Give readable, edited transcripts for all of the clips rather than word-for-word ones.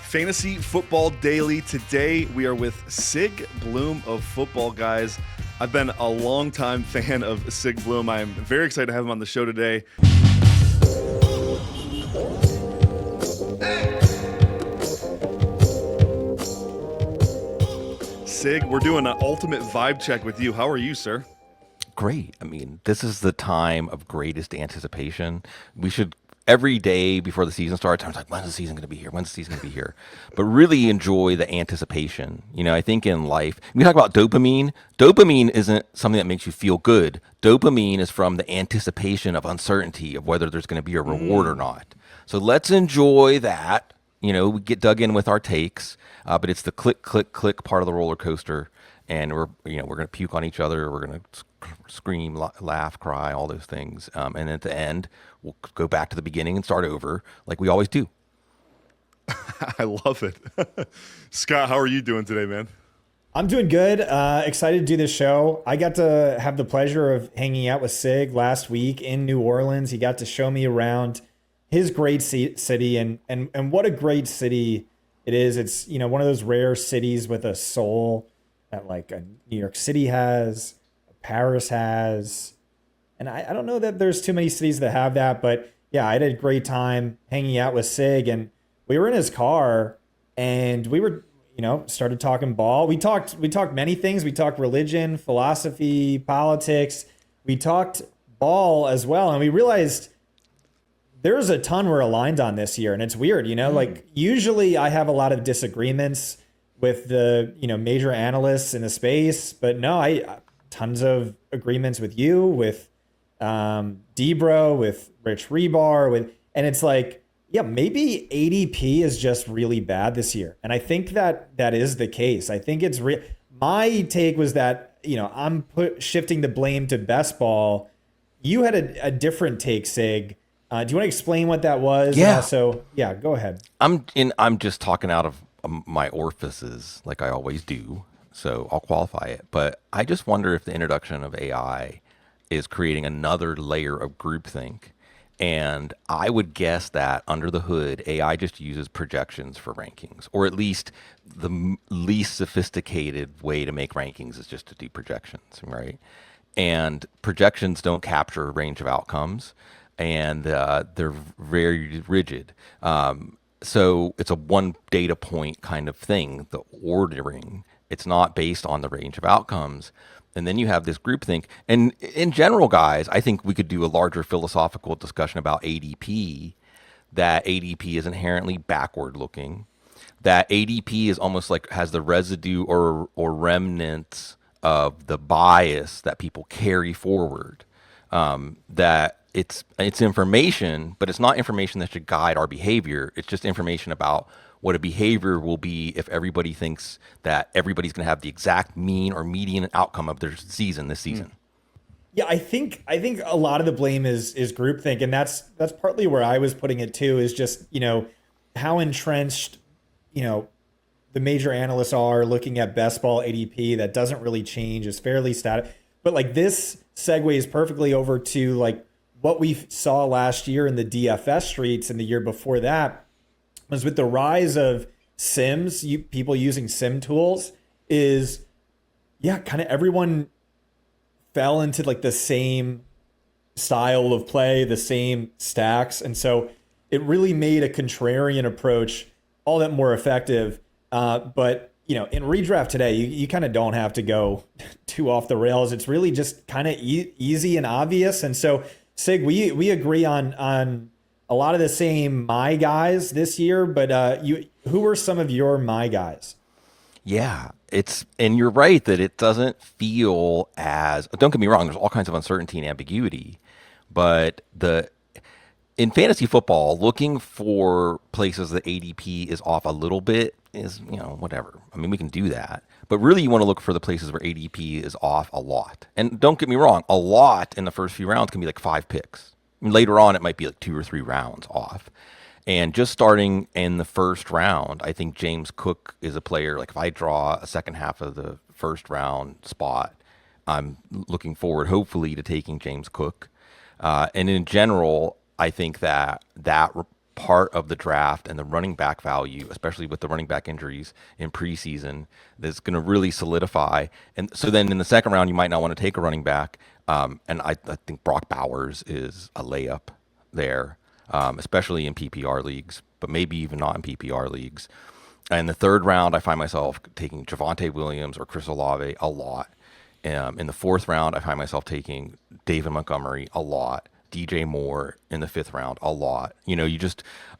Fantasy Football Daily. Today we are with Sig Bloom of Football Guys. I've been a longtime fan of Sig Bloom. I'm very excited to have him on the show today. Sig, we're doing an ultimate vibe check with you. How are you, sir? Great. I mean, this is the time of greatest anticipation. We should, every day before the season starts, I'm like, when's the season going to be here? When's the season going to be here? But really enjoy the anticipation. You know, I think in life, we talk about dopamine. Dopamine isn't something that makes you feel good. Dopamine is from the anticipation of uncertainty of whether there's going to be a reward or not. So let's enjoy that. You know, we get dug in with our takes, but it's the click, click, click part of the roller coaster. And we're going to puke on each other. We're going to scream, laugh, cry, all those things. And at the end, we'll go back to the beginning and start over like we always do. I love it. Scott, how are you doing today, man? I'm doing good. Excited to do this show. I got to have the pleasure of hanging out with Sig last week in New Orleans. He got to show me around his great city and what a great city it is. It's, you know, one of those rare cities with a soul that like a New York City has, Paris has. And I don't know that there's too many cities that have that, but yeah, I had a great time hanging out with Sig, and we were in his car and we were, you know, started talking ball. We talked many things. We talked religion, philosophy, politics. We talked ball as well. And we realized there's a ton we're aligned on this year. And it's weird, you know, like usually I have a lot of disagreements with the, you know, major analysts in the space, but no, I tons of agreements with you, with Debro, with Rich Rebar, and it's like, yeah, maybe ADP is just really bad this year. And I think that is the case. I think it's my take was that, you know, I'm shifting the blame to best ball. You had a different take, Sig. Do you want to explain what that was? Yeah. And also, yeah, go ahead. I'm just talking out of my orifices like I always do, so I'll qualify it. But I just wonder if the introduction of AI is creating another layer of groupthink. And I would guess that under the hood, AI just uses projections for rankings, or at least the least sophisticated way to make rankings is just to do projections, right? And projections don't capture a range of outcomes, and they're very rigid. So it's a one data point kind of thing, the ordering. It's not based on the range of outcomes. And then you have this groupthink. And in general, guys, I think we could do a larger philosophical discussion about ADP, that ADP is inherently backward looking, that ADP is almost like has the residue or remnants of the bias that people carry forward, that it's information, but it's not information that should guide our behavior. It's just information about what a behavior will be if everybody thinks that everybody's going to have the exact mean or median outcome of their season this season. Yeah, I think a lot of the blame is groupthink, and that's partly where I was putting it too. Is just, you know, how entrenched, you know, the major analysts are looking at best ball ADP that doesn't really change, is fairly static. But like this segues perfectly over to like what we saw last year in the DFS streets and the year before that was with the rise of sims, people using sim tools is, yeah, kind of everyone fell into like the same style of play, the same stacks. And so it really made a contrarian approach all that more effective. But, you know, in redraft today, you kind of don't have to go too off the rails. It's really just kind of easy and obvious. And so, Sig, we agree on a lot of the same my guys this year, but who are some of your my guys? Yeah, and you're right that it doesn't feel as, don't get me wrong, there's all kinds of uncertainty and ambiguity, but in fantasy football, looking for places that ADP is off a little bit is, you know, whatever. I mean, we can do that. But really, you want to look for the places where ADP is off a lot. And don't get me wrong, a lot in the first few rounds can be like 5 picks. I mean, later on, it might be like 2 or 3 rounds off. And just starting in the first round, I think James Cook is a player. Like if I draw a second half of the first round spot, I'm looking forward, hopefully, to taking James Cook. And in general, I think that part of the draft and the running back value, especially with the running back injuries in preseason, that's going to really solidify. And so then in the second round, you might not want to take a running back. And I think Brock Bowers is a layup there, especially in PPR leagues, but maybe even not in PPR leagues. And the third round, I find myself taking Javonte Williams or Chris Olave a lot. In the fourth round, I find myself taking David Montgomery a lot. DJ Moore in the fifth round a lot.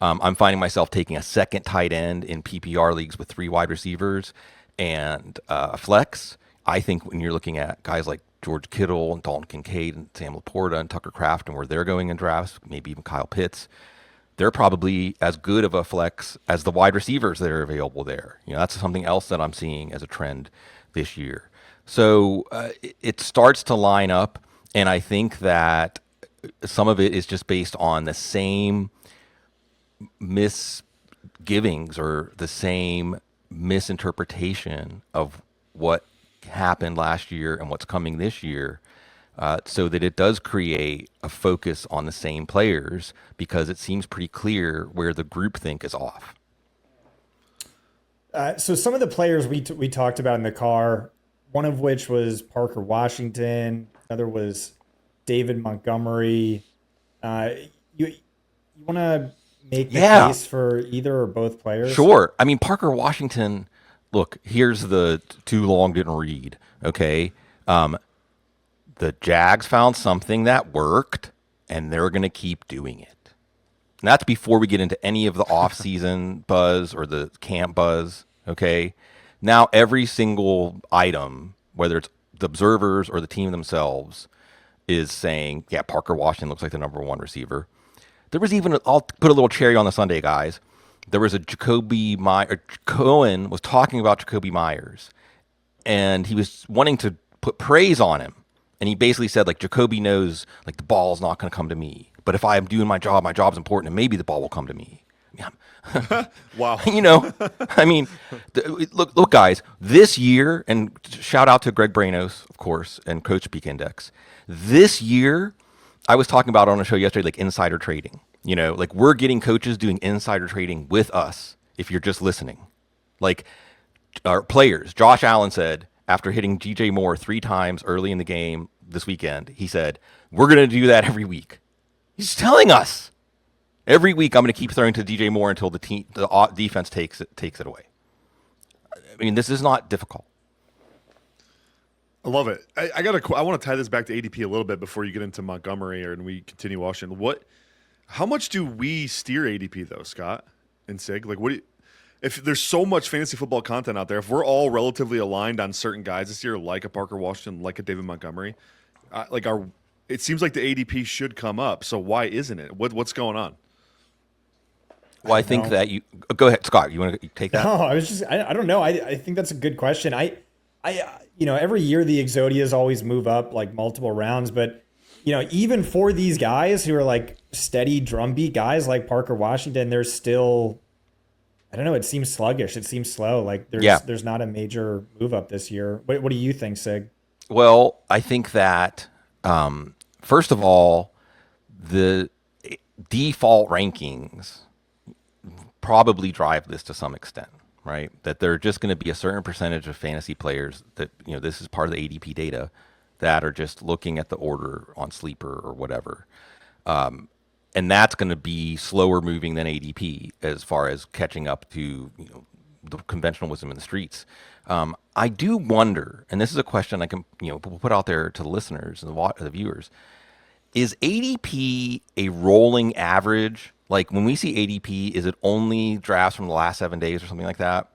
I'm finding myself taking a second tight end in PPR leagues with 3 wide receivers and a flex. I think when you're looking at guys like George Kittle and Dalton Kincaid and Sam Laporta and Tucker Kraft and where they're going in drafts, maybe even Kyle Pitts, they're probably as good of a flex as the wide receivers that are available there. That's something else that I'm seeing as a trend this year. So it starts to line up, and I think that some of it is just based on the same misgivings or the same misinterpretation of what happened last year and what's coming this year, so that it does create a focus on the same players because it seems pretty clear where the groupthink is off. So some of the players we talked about in the car, one of which was Parker Washington, another was David Montgomery. You want to make the case for either or both players? Sure. I mean, Parker Washington, look, here's the too long didn't read, okay? The Jags found something that worked, and they're going to keep doing it. And that's before we get into any of the off-season buzz or the camp buzz, okay? Now every single item, whether it's the observers or the team themselves, is saying, yeah, Parker Washington looks like the number 1 receiver. There was even, I'll put a little cherry on the sundae, guys. There was a Cohen was talking about Jacoby Myers, and he was wanting to put praise on him. And he basically said, like, Jacoby knows, like, the ball's not going to come to me. But if I'm doing my job's important, and maybe the ball will come to me. Yeah. Wow. I mean, look, guys, this year, and shout out to Gregg Branos, of course, and Coach Peak Index. This year, I was talking about on a show yesterday, like insider trading. Like we're getting coaches doing insider trading with us if you're just listening. Like our players, Josh Allen said, after hitting DJ Moore 3 times early in the game this weekend, he said, we're going to do that every week. He's telling us. Every week, I'm going to keep throwing to DJ Moore until the defense takes it away. I mean, this is not difficult. I love it. I want to tie this back to ADP a little bit before you get into Montgomery and we continue Washington. How much do we steer ADP though, Scott and Sig? Like, if there's so much fantasy football content out there, if we're all relatively aligned on certain guys this year, like a Parker Washington, like a David Montgomery, it seems like the ADP should come up. So why isn't it? What's going on? Well, I think that you go ahead, Scott. You want to take that? No, I don't know. I think that's a good question. Every year the Exodias always move up like multiple rounds, but even for these guys who are like steady drumbeat guys like Parker Washington, there's still, I don't know. It seems sluggish. It seems slow. Like there's not a major move up this year. What do you think, Sig? Well, I think that first of all, the default rankings probably drive this to some extent, right? That there are just going to be a certain percentage of fantasy players that, this is part of the ADP data, that are just looking at the order on Sleeper or whatever. And that's going to be slower moving than ADP as far as catching up to, the conventional wisdom in the streets. I do wonder, and this is a question I can, put out there to the listeners and the viewers, is ADP a rolling average? Like when we see ADP, is it only drafts from the last 7 days or something like that?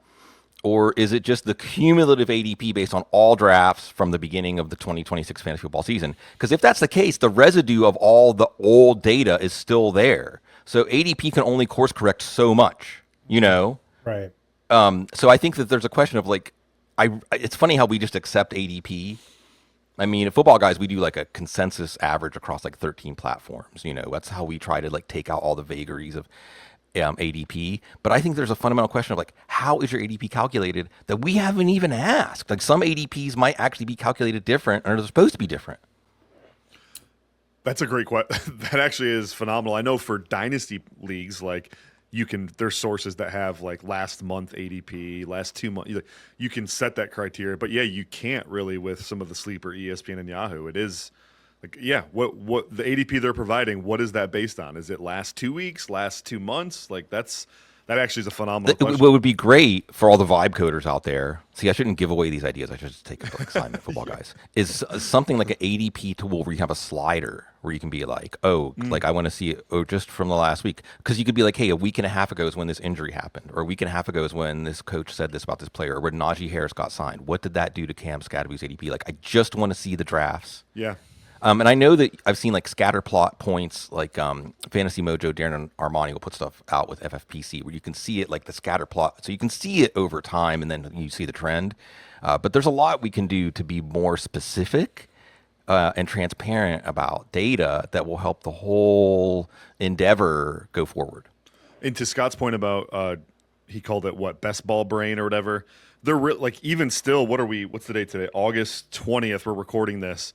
Or is it just the cumulative ADP based on all drafts from the beginning of the 2026 fantasy football season? Because if that's the case, the residue of all the old data is still there. So ADP can only course correct so much, Right. So I think that there's a question of like, it's funny how we just accept ADP. I mean, at Football Guys, we do like a consensus average across like 13 platforms. That's how we try to like take out all the vagaries of ADP. But I think there's a fundamental question of like, how is your ADP calculated that we haven't even asked? Like some ADPs might actually be calculated different or they're supposed to be different. That's a great question. That actually is phenomenal. I know for dynasty leagues, like there's sources that have like last month ADP, last 2 months. You can set that criteria, but yeah, you can't really with some of the sleeper ESPN and Yahoo. It is like, yeah, what the ADP they're providing, what is that based on? Is it last 2 weeks, last 2 months? Like that actually is a phenomenal question. What would be great for all the vibe coders out there, see, I shouldn't give away these ideas. I should just take it for like assignment football guys, is something like an ADP tool where you have a slider where you can be like, like I want to see it, just from the last week. Because you could be like, hey, a week and a half ago is when this injury happened, or a week and a half ago is when this coach said this about this player, or when Najee Harris got signed. What did that do to Cam Scadaboo's ADP? Like, I just want to see the drafts. Yeah. And I know that I've seen like scatter plot points, like Fantasy Mojo, Darren and Armani will put stuff out with FFPC where you can see it like the scatter plot. So you can see it over time and then you see the trend. But there's a lot we can do to be more specific and transparent about data that will help the whole endeavor go forward. And to Scott's point about, he called it what, best ball brain or whatever. They're like, even still, what's the date today? August 20th, we're recording this.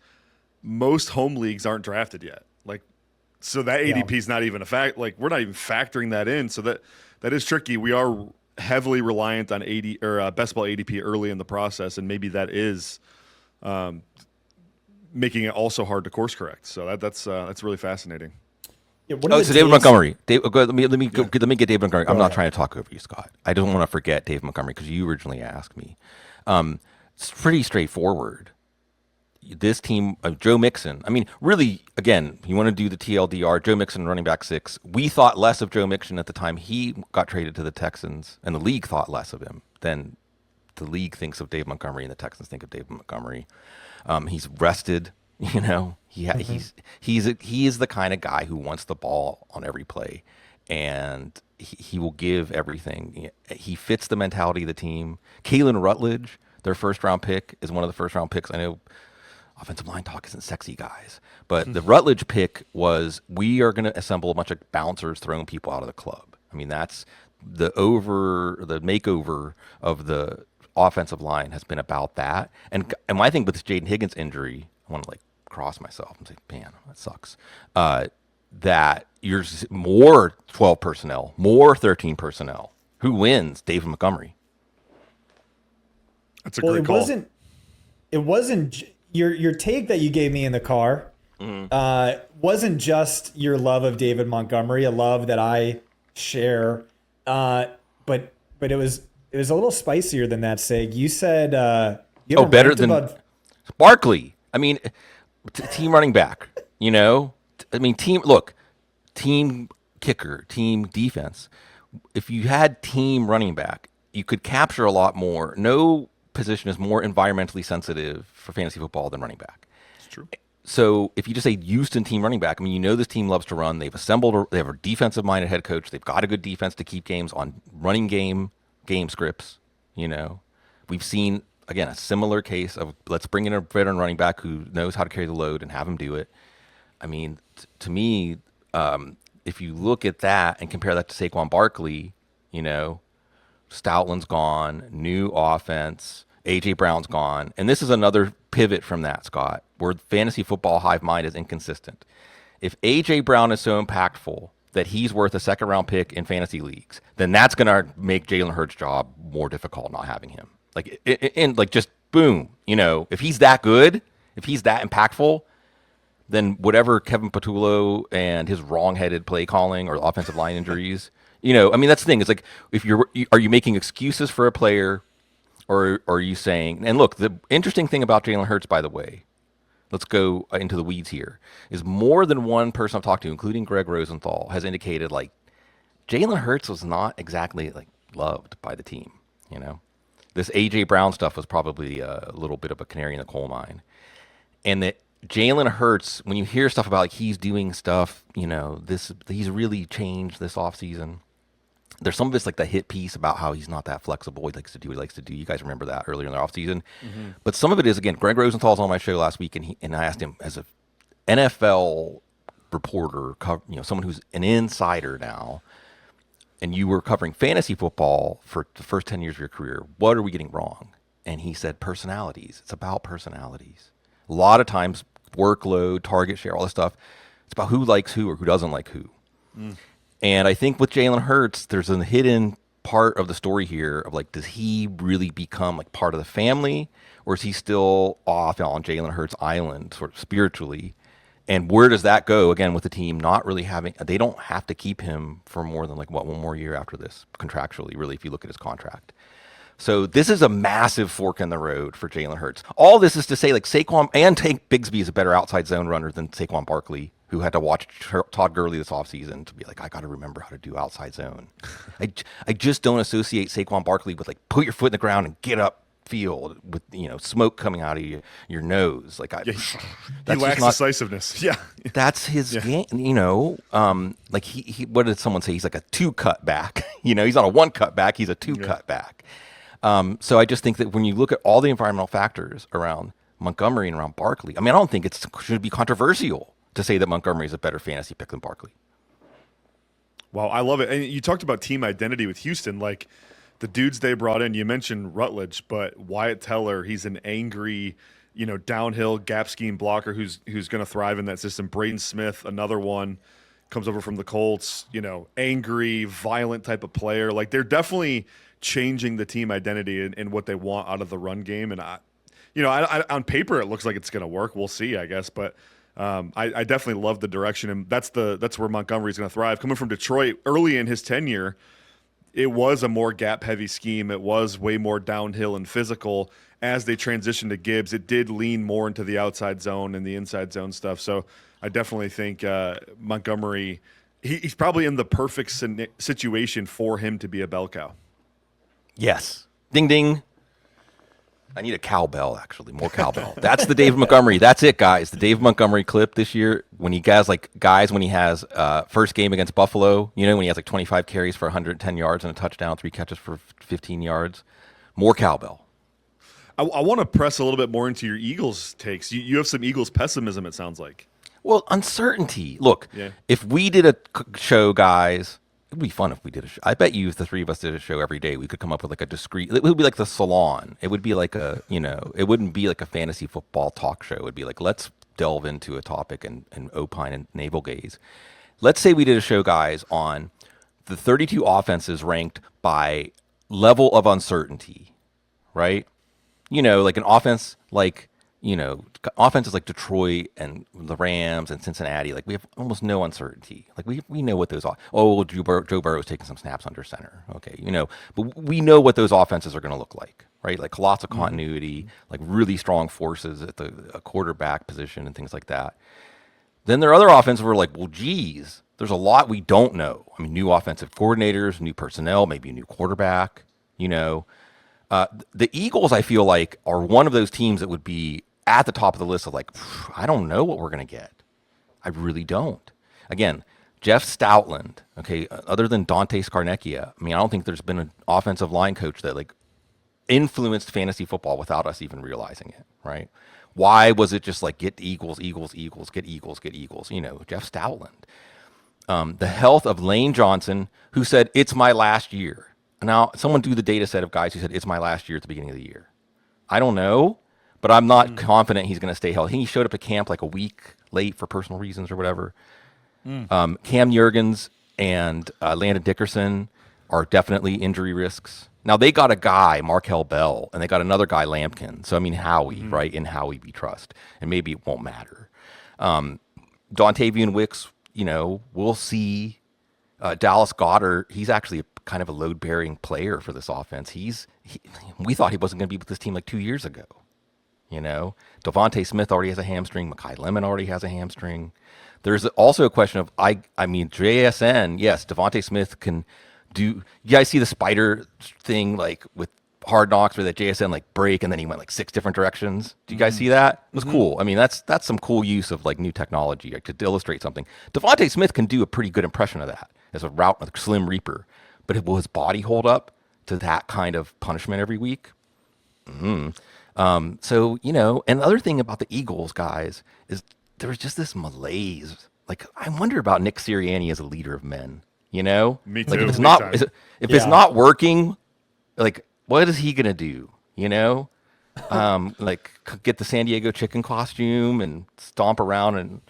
Most home leagues aren't drafted yet. Like, so that ADP is not even a fact. Like, we're not even factoring that in. So that is tricky. We are heavily reliant on best ball ADP early in the process, and maybe that is making it also hard to course correct. So that's really fascinating. Yeah, so David Montgomery. Let me get David Montgomery. I'm not trying to talk over you, Scott. I don't want to forget Dave Montgomery because you originally asked me. It's pretty straightforward. This team, Joe Mixon, I mean, really, again, you want to do the TLDR, Joe Mixon running back 6. We thought less of Joe Mixon at the time he got traded to the Texans, and the league thought less of him than the league thinks of Dave Montgomery and the Texans think of Dave Montgomery. He's rested, you know. He is the kind of guy who wants the ball on every play, and he will give everything. He fits the mentality of the team. Kalen Rutledge, their first-round pick, is one of the first-round picks. I know offensive line talk isn't sexy, guys. But the Rutledge pick was, we are going to assemble a bunch of bouncers throwing people out of the club. I mean, that's the makeover of the offensive line has been about that. And my thing with this Jayden Higgins injury, I want to like cross myself and say, man, that sucks. That you're more 12 personnel, more 13 personnel. Who wins? David Montgomery. That's a great call. It wasn't your take that you gave me in the car. Wasn't just your love of David Montgomery, a love that I share, but it was a little spicier than that. Sig, you said better than Barkley. I mean, team running back. You know, I mean, team kicker, team defense. If you had team running back, you could capture a lot more. No position is more environmentally sensitive for fantasy football than running back. It's true. So if you just say Houston team running back, I mean, you know this team loves to run. They have a defensive-minded head coach. They've got a good defense to keep games on running game scripts. You know, we've seen, again, a similar case of let's bring in a veteran running back who knows how to carry the load and have him do it. I mean, to me, if you look at that and compare that to Saquon Barkley, you know, Stoutland's gone, new offense, A.J. Brown's gone. And this is another pivot from that, Scott, where fantasy football hive mind is inconsistent. If A.J. Brown is so impactful that he's worth a second-round pick in fantasy leagues, then that's going to make Jalen Hurts' job more difficult not having him. Like, like just boom, you know, if he's that good, if he's that impactful, then whatever Kevin Patullo and his wrong-headed play calling or offensive line injuries, you know, I mean, that's the thing. It's like, are you making excuses for a player, or are you saying? And look, the interesting thing about Jalen Hurts, by the way, let's go into the weeds here, is more than one person I've talked to, including Gregg Rosenthal, has indicated like Jalen Hurts was not exactly like loved by the team. You know, this A.J. Brown stuff was probably a little bit of a canary in the coal mine, and that Jalen Hurts, when you hear stuff about like he's doing stuff, you know, he's really changed this offseason. There's some of it's like the hit piece about how he's not that flexible. He likes to do what he likes to do. You guys remember that earlier in the offseason. Mm-hmm. But some of it is, again, Gregg Rosenthal's on my show last week, and I asked him as an NFL reporter, you know, someone who's an insider now, and you were covering fantasy football for the first 10 years of your career, what are we getting wrong? And he said personalities. It's about personalities. A lot of times workload, target share, all this stuff. It's about who likes who or who doesn't like who. And I think with Jalen Hurts, there's a hidden part of the story here of like, does he really become like part of the family, or is he still off on Jalen Hurts Island, sort of spiritually? And where does that go again with the team not really having? They don't have to keep him for more than like one more year after this contractually. Really, if you look at his contract. So this is a massive fork in the road for Jalen Hurts. All this is to say, like Saquon and Tank Bigsby is a better outside zone runner than Saquon Barkley, who had to watch Todd Gurley this offseason to be like, I got to remember how to do outside zone. I just don't associate Saquon Barkley with like put your foot in the ground and get up field with smoke coming out of your nose. Like he lacks decisiveness. Yeah, that's his game. Like he what did someone say? He's like a 2 cut back. He's not a 1 cut back. He's a 2 cut back. So I just think that when you look at all the environmental factors around Montgomery and around Barkley, I mean, I don't think it should be controversial to say that Montgomery is a better fantasy pick than Barkley. Wow, I love it. And you talked about team identity with Houston, like the dudes they brought in. You mentioned Rutledge, but Wyatt Teller, he's an angry, downhill gap scheme blocker who's going to thrive in that system. Braden Smith, another one, comes over from the Colts, angry, violent type of player. Like they're definitely changing the team identity and what they want out of the run game. And I on paper, it looks like it's going to work. We'll see, I guess. But I definitely love the direction. And that's where Montgomery's going to thrive. Coming from Detroit early in his tenure, it was a more gap-heavy scheme. It was way more downhill and physical. As they transitioned to Gibbs, it did lean more into the outside zone and the inside zone stuff. So I definitely think Montgomery, he's probably in the perfect situation for him to be a bell cow. Yes. Ding, ding. I need a cowbell, actually. More cowbell. That's the Dave Montgomery. That's it, guys. The Dave Montgomery clip this year when he has when he has first game against Buffalo, when he has like 25 carries for 110 yards and a touchdown, 3 catches for 15 yards. More cowbell. I want to press a little bit more into your Eagles takes. You have some Eagles pessimism, it sounds like. Well, uncertainty. Look, if we did a show, guys, it would be fun if we did a show. I bet you if the three of us did a show every day, we could come up with like a discrete, it would be like the Salon. It would be like it wouldn't be like a fantasy football talk show. It would be like, let's delve into a topic and opine and navel gaze. Let's say we did a show, guys, on the 32 offenses ranked by level of uncertainty, right? Like an offense like, offenses like Detroit and the Rams and Cincinnati, like we have almost no uncertainty. Like we know what those are. Oh, Joe Burrow is taking some snaps under center. Okay, but we know what those offenses are going to look like, right? Like lots of continuity, like really strong forces at the quarterback position and things like that. Then there are other offenses where we're like, well, geez, there's a lot we don't know. I mean, new offensive coordinators, new personnel, maybe a new quarterback, The Eagles, I feel like, are one of those teams that would be at the top of the list of like, I don't know what we're going to get. I really don't. Again, Jeff Stoutland, okay, other than Dante Scarnecchia, I mean, I don't think there's been an offensive line coach that like influenced fantasy football without us even realizing it, right? Why was it just like get Eagles, Eagles, Eagles, get Eagles, get Eagles? Jeff Stoutland. The health of Lane Johnson, who said, it's my last year. Now, someone do the data set of guys who said, it's my last year at the beginning of the year. I don't know, but I'm not confident he's going to stay healthy. He showed up at camp like a week late for personal reasons or whatever. Cam Jurgens and Landon Dickerson are definitely injury risks. Now, they got a guy, Markel Bell, and they got another guy, Lampkin. So, I mean, Howie, right? In Howie we trust. And maybe it won't matter. Dontavian Wicks, we'll see. Dallas Goedert, he's actually kind of a load-bearing player for this offense. We thought he wasn't going to be with this team like 2 years ago. Devontae Smith already has a hamstring. Mekhi Lemon already has a hamstring. There's also a question of, JSN, yes, Devontae Smith can do, you guys see the spider thing like with Hard Knocks where that JSN like break and then he went like 6 different directions? Do you guys see that? It was cool. I mean, that's some cool use of like new technology to illustrate something. Devontae Smith can do a pretty good impression of that as a route with Slim Reaper. But will his body hold up to that kind of punishment every week? So, and the other thing about the Eagles, guys, is there was just this malaise. Like, I wonder about Nick Sirianni as a leader of men, Me too. Like, if it's not working, like, what is he going to do, Like get the San Diego chicken costume and stomp around and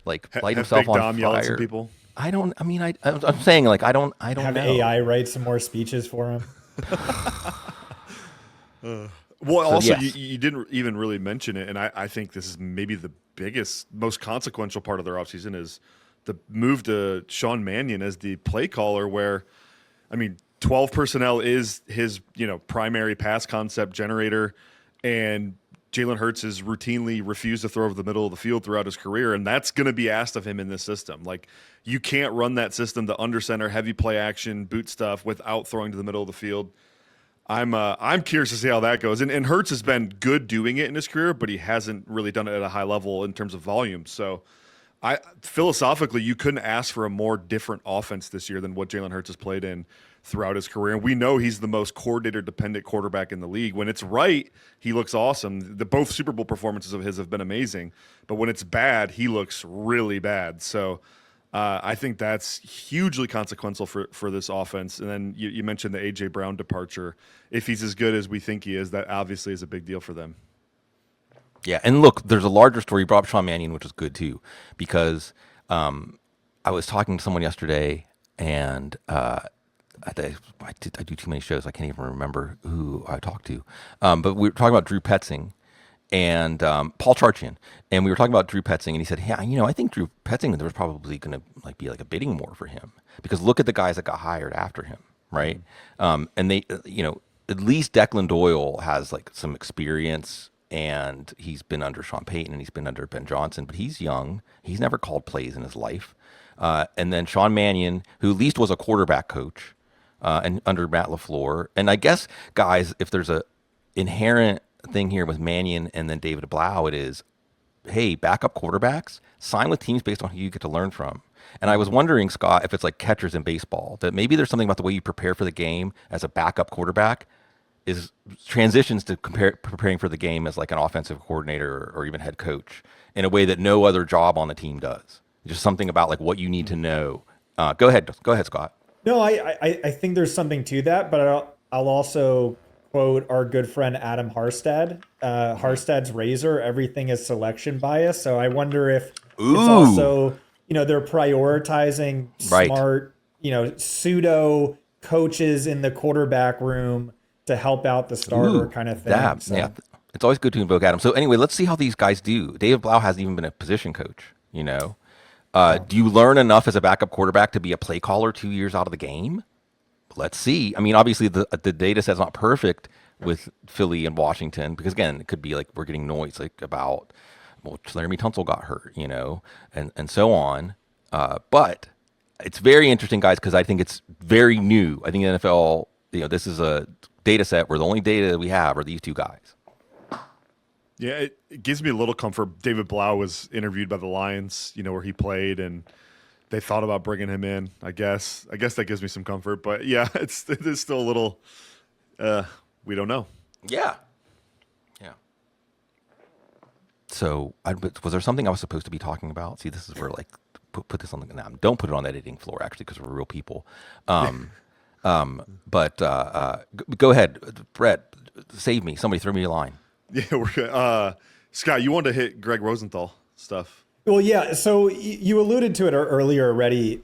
like light Have himself Big on Dom yell at some fire. people. I don't. I mean, I'm saying like I don't Have know. AI write some more speeches for him. Well, So, also, yes. you didn't even really mention it, and I think this is maybe the biggest, most consequential part of their offseason is the move to Sean Mannion as the play caller, where, I mean, 12 personnel is his, primary pass concept generator, and Jalen Hurts has routinely refused to throw over the middle of the field throughout his career, and that's going to be asked of him in this system. Like, you can't run that system, the under center, heavy play action, boot stuff, without throwing to the middle of the field. I'm curious to see how that goes. And Hurts has been good doing it in his career, but he hasn't really done it at a high level in terms of volume. So I philosophically, you couldn't ask for a more different offense this year than what Jalen Hurts has played in throughout his career. And we know he's the most coordinator dependent quarterback in the league. When it's right, he looks awesome. Both Super Bowl performances of his have been amazing, but when it's bad, he looks really bad. So I think that's hugely consequential for this offense. And then you mentioned the A.J. Brown departure. If he's as good as we think he is, that obviously is a big deal for them. Yeah, and look, there's a larger story. You brought up Sean Mannion, which is good too, because I was talking to someone yesterday, and I do too many shows. I can't even remember who I talked to. But we were talking about Drew Petzing and Paul Charchian, and we were talking about Drew Petzing, and he said, "Yeah, I think Drew Petzing, there was probably going to be like a bidding war for him because look at the guys that got hired after him, right? And they, at least Declan Doyle has like some experience." And he's been under Sean Payton and he's been under Ben Johnson, but he's young. He's never called plays in his life. And then Sean Mannion, who at least was a quarterback coach and under Matt LaFleur. And I guess, guys, if there's a inherent thing here with Mannion and then David Blau, it is, hey, backup quarterbacks, sign with teams based on who you get to learn from. And I was wondering, Scott, if it's like catchers in baseball, that maybe there's something about the way you prepare for the game as a backup quarterback is transitions to preparing for the game as like an offensive coordinator or even head coach in a way that no other job on the team does. Just something about like what you need to know. Go ahead, Scott. No, I think there's something to that, but I'll also quote our good friend Adam Harstad. Harstad's razor, everything is selection bias. So I wonder if it's also, they're prioritizing Right. smart, pseudo coaches in the quarterback room to help out the starter kind of thing. Yeah, it's always good to invoke Adam. So anyway, let's see how these guys do. David Blau hasn't even been a position coach. Do you learn enough as a backup quarterback to be a play caller 2 years out of the game? Let's see. I mean, obviously the data set's not perfect with Philly and Washington because again, it could be like we're getting noise like about Laramie Tunsil got hurt, and so on. But it's very interesting, guys, because I think it's very new. I think the NFL, this is a data set where the only data we have are these two guys. Yeah, it gives me a little comfort. David Blau was interviewed by the Lions, where he played, and they thought about bringing him in. I guess that gives me some comfort. But yeah, it is still a little. We don't know. Yeah. So, was there something I was supposed to be talking about? See, this is where like put this on the. Nah, don't put it on the editing floor actually, because we're real people. But go ahead, Brett. Save me. Somebody throw me a line. Yeah, we're good. Scott, you wanted to hit Gregg Rosenthal stuff. Well, yeah. So you alluded to it earlier already.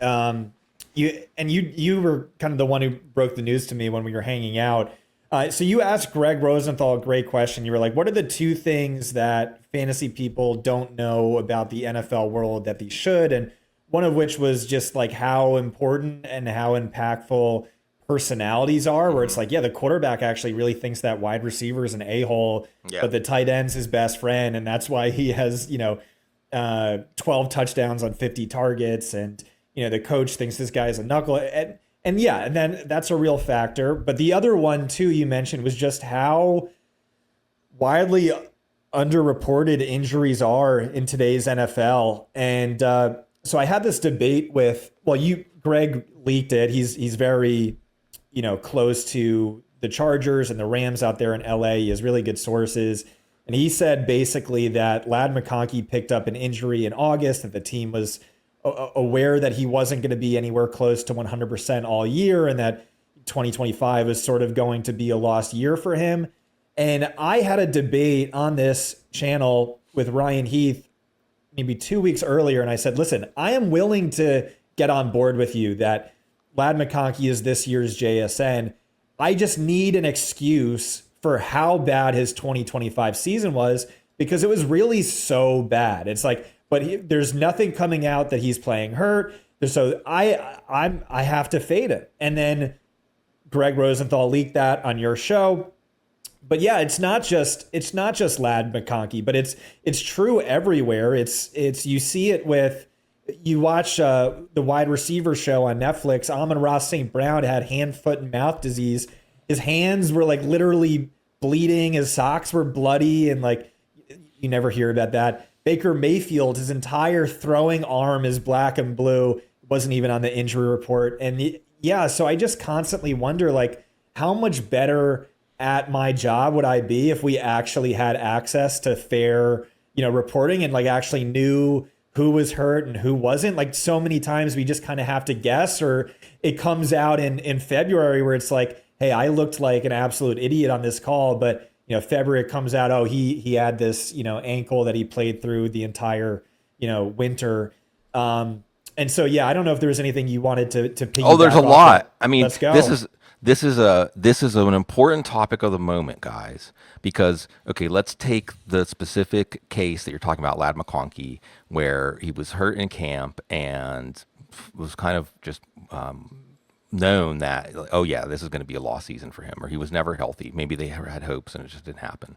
You were kind of the one who broke the news to me when we were hanging out. So you asked Gregg Rosenthal a great question. You were like, "What are the two things that fantasy people don't know about the NFL world that they should?" And one of which was just like how important and how impactful personalities are, where it's like, yeah, the quarterback actually really thinks that wide receiver is an a-hole, but the tight end's his best friend, and that's why he has 12 touchdowns on 50 targets, and the coach thinks this guy's a knucklehead, and then that's a real factor. But the other one too you mentioned was just how widely underreported injuries are in today's NFL, and so I had this debate with, Gregg leaked it. He's very close to the Chargers and the Rams out there in LA. He has really good sources. And he said basically that Ladd McConkey picked up an injury in August, that the team was aware that he wasn't going to be anywhere close to 100% all year, and that 2025 is sort of going to be a lost year for him. And I had a debate on this channel with Ryan Heath maybe 2 weeks earlier. And I said, listen, I am willing to get on board with you that Ladd McConkey is this year's JSN. I just need an excuse for how bad his 2025 season was, because it was really so bad. It's like, but there's nothing coming out that he's playing hurt. So I have to fade it. And then Gregg Rosenthal leaked that on your show. But yeah, it's not just Ladd McConkey, but it's true everywhere. It's you see it with, you watch the wide receiver show on Netflix. Amon-Ra St. Brown had hand, foot, and mouth disease. His hands were like literally bleeding. His socks were bloody, and like you never hear about that. Baker Mayfield, his entire throwing arm is black and blue. Wasn't even on the injury report. And yeah, so I just constantly wonder, like, how much better at my job would I be if we actually had access to fair, reporting, and like actually knew who was hurt and who wasn't. Like, so many times we just kind of have to guess, or it comes out in February where it's like, hey, I looked like an absolute idiot on this call, but February comes out, oh, he had this, ankle that he played through the entire, winter. And so, yeah, I don't know if there was anything you wanted to piggyback. Oh, there's a lot. I mean, let's go. This is an important topic of the moment, guys, because, okay, let's take the specific case that you're talking about, Ladd McConkey, where he was hurt in camp and was kind of just known that, oh yeah, this is going to be a lost season for him, or he was never healthy. Maybe they had hopes and it just didn't happen.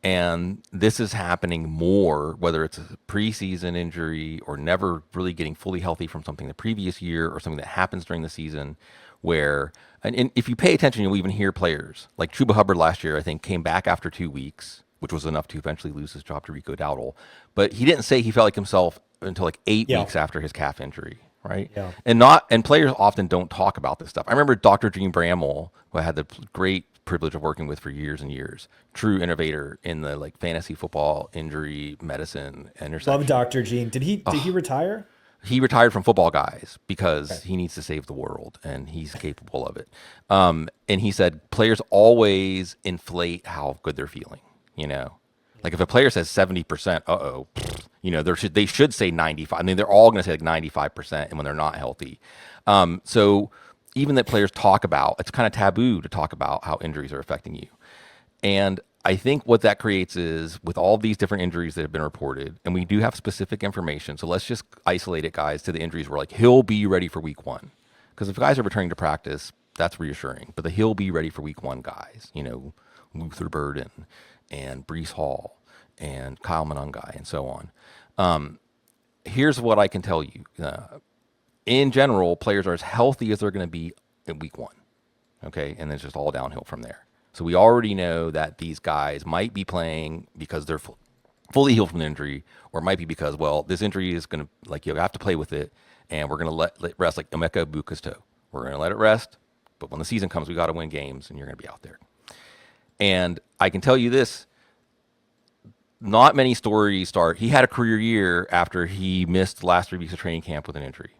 And this is happening more, whether it's a preseason injury or never really getting fully healthy from something the previous year or something that happens during the season, where, and if you pay attention, you'll even hear players like Chuba Hubbard last year, I think, came back after 2 weeks, which was enough to eventually lose his job to Rico Dowdle. But he didn't say he felt like himself until like 8 weeks after his calf injury. Right. Yeah. And players often don't talk about this stuff. I remember Dr. Gene Bramwell, who I had the great privilege of working with for years and years, true innovator in the like fantasy football injury medicine intersection. Love Dr. Gene. Did he retire? He retired from Football Guys because he needs to save the world and he's capable of it. And he said players always inflate how good they're feeling, Like if a player says 70%, they should say 95. I mean, they're all going to say like 95%, and when they're not healthy. So even that players talk about, it's kind of taboo to talk about how injuries are affecting you. And I think what that creates is, with all these different injuries that have been reported, and we do have specific information, so let's just isolate it, guys, to the injuries where like he'll be ready for week 1. Because if guys are returning to practice, that's reassuring. But the he'll be ready for week 1 guys, Luther Burden and Breece Hall and Kyle Monangai and so on. Here's what I can tell you. In general, players are as healthy as they're going to be in week 1. Okay. And it's just all downhill from there. So we already know that these guys might be playing because they're fully healed from the injury, or it might be because, well, this injury is going to, like, you have to play with it, and we're going to let it rest, like Emeka Egbuka's toe. We're going to let it rest, but when the season comes, we got to win games, and you're going to be out there. And I can tell you this, not many stories start. He had a career year after he missed the last 3 weeks of training camp with an injury.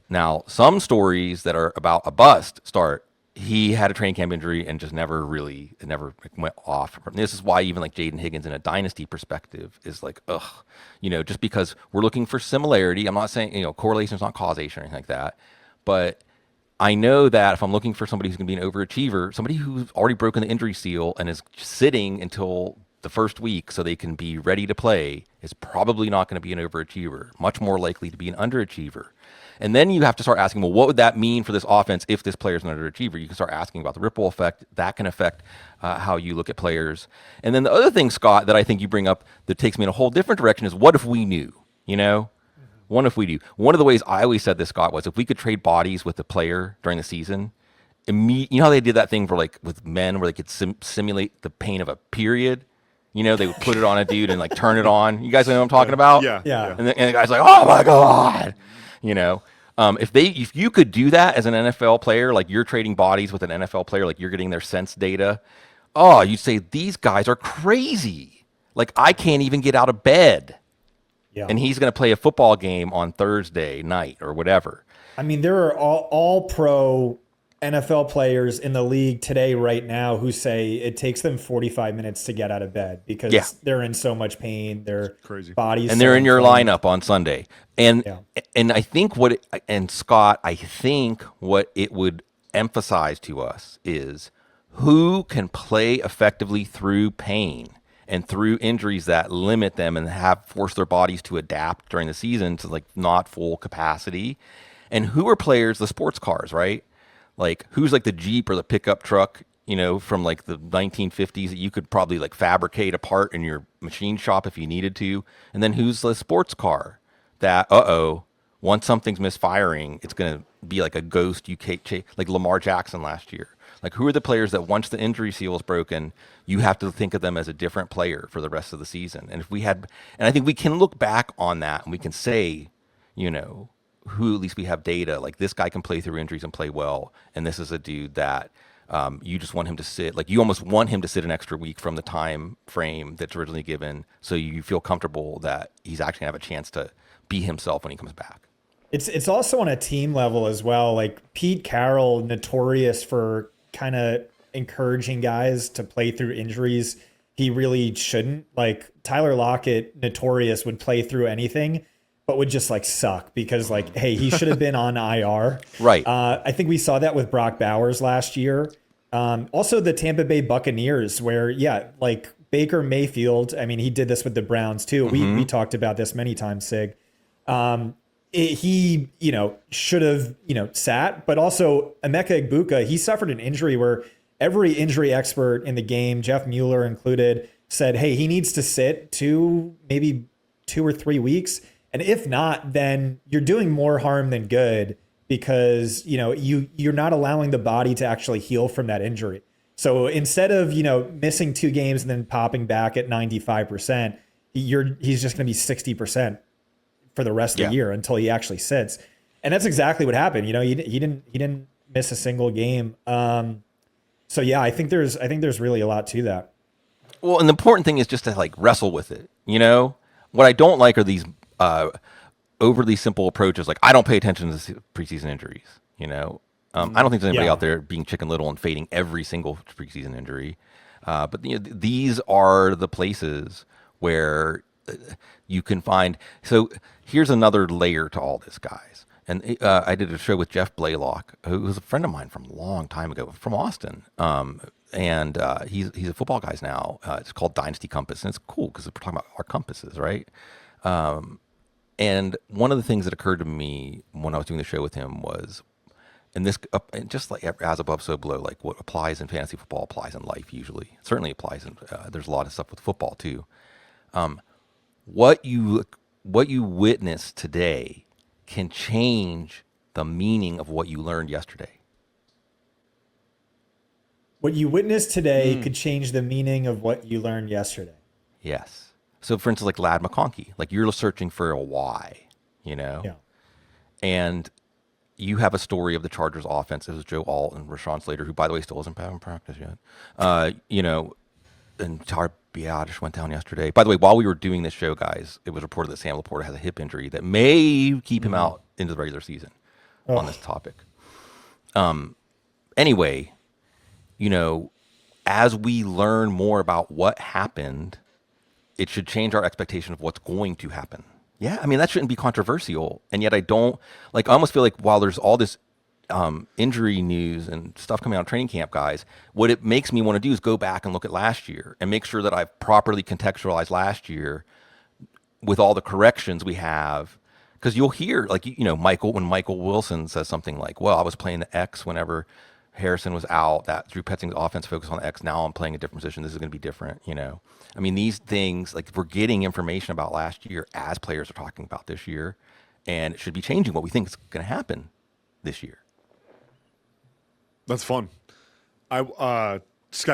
Now, some stories that are about a bust start. He had a training camp injury and just never went off. This is why even like Jayden Higgins in a dynasty perspective is like, just because we're looking for similarity. I'm not saying, correlation is not causation or anything like that. But I know that if I'm looking for somebody who's going to be an overachiever, somebody who's already broken the injury seal and is sitting until the first week so they can be ready to play, is probably not going to be an overachiever, much more likely to be an underachiever. And then you have to start asking, well, what would that mean for this offense if this player is an underachiever? You can start asking about the ripple effect. That can affect how you look at players. And then the other thing, Scott, that I think you bring up that takes me in a whole different direction is, what if we knew, What if we do? One of the ways I always said this, Scott, was if we could trade bodies with the player during the season, you know how they did that thing for like with men where they could simulate the pain of a period? They would put it on a dude and like turn it on. You guys know what I'm talking about? Yeah. And the guy's like, oh my God. If you could do that as an NFL player, like you're trading bodies with an NFL player, like you're getting their sense data, you'd say these guys are crazy. Like I can't even get out of bed. Yeah. And he's going to play a football game on Thursday night or whatever. I mean, there are all pro NFL players in the league today, right now, who say it takes them 45 minutes to get out of bed because they're in so much pain. Their crazy bodies and they're in your inflamed. lineup on Sunday. And I think Scott, I think what it would emphasize to us is who can play effectively through pain and through injuries that limit them and have forced their bodies to adapt during the season to like not full capacity, and who are players, the sports cars, right? Like who's like the Jeep or the pickup truck, from like the 1950s that you could probably like fabricate apart in your machine shop if you needed to. And then who's the sports car that, once something's misfiring, it's going to be like a ghost you can't chase, like Lamar Jackson last year. Like who are the players that once the injury seal is broken, you have to think of them as a different player for the rest of the season. And I think we can look back on that and we can say, who at least we have data, like this guy can play through injuries and play well. And this is a dude that you just want him to sit, like you almost want him to sit an extra week from the time frame that's originally given. So you feel comfortable that he's actually gonna have a chance to be himself when he comes back. It's also on a team level as well. Like Pete Carroll, notorious for kind of encouraging guys to play through injuries he really shouldn't. Like Tyler Lockett, notorious, would play through anything, but would just like suck because like, hey, he should have been on IR. Right. I think we saw that with Brock Bowers last year. Also the Tampa Bay Buccaneers where, like Baker Mayfield, I mean, he did this with the Browns too. We talked about this many times, Sig. He should have, sat, but also Emeka Egbuka, he suffered an injury where every injury expert in the game, Jeff Mueller included, said, hey, he needs to sit maybe 2 or 3 weeks. And if not, then you're doing more harm than good because, you're not allowing the body to actually heal from that injury. So instead of, missing 2 games and then popping back at 95%, he's just going to be 60% for the rest of the year until he actually sits. And that's exactly what happened. He didn't miss a single game. So I think there's really a lot to that. Well, and the important thing is just to like wrestle with it. What I don't like are these overly simple approaches. Like I don't pay attention to preseason injuries. I don't think there's anybody out there being Chicken Little and fading every single preseason injury. But these are the places where you can find. So here's another layer to all this, guys. And I did a show with Jeff Blaylock, who was a friend of mine from a long time ago, from Austin. And he's a football guy now. It's called Dynasty Compass, and it's cool because we're talking about our compasses, right? And one of the things that occurred to me when I was doing the show with him was, and this, just like as above, so below, like what applies in fantasy football applies in life usually. It certainly applies in, there's a lot of stuff with football too. What you witness today can change the meaning of what you learned yesterday. What you witnessed today could change the meaning of what you learned yesterday. Yes. So, for instance, like Lad McConkey, like you're searching for a why, Yeah. And you have a story of the Chargers offense. It was Joe Alt and Rashawn Slater, who, by the way, still hasn't been in practice yet. And Tarbiah just went down yesterday. By the way, while we were doing this show, guys, it was reported that Sam Laporta has a hip injury that may keep him out into the regular season on this topic. Anyway, as we learn more about what happened, it should change our expectation of what's going to happen. Yeah, I mean, that shouldn't be controversial. And yet I almost feel like while there's all this injury news and stuff coming out of training camp, guys, what it makes me want to do is go back and look at last year and make sure that I've properly contextualized last year with all the corrections we have. Because you'll hear, like, when Michael Wilson says something like, well, I was playing the X whenever Harrison was out, that Drew Petzing's offense focused on X. Now I'm playing a different position. This is going to be different, I mean, these things, like, we're getting information about last year as players are talking about this year, and it should be changing what we think is going to happen this year. That's fun. Scott,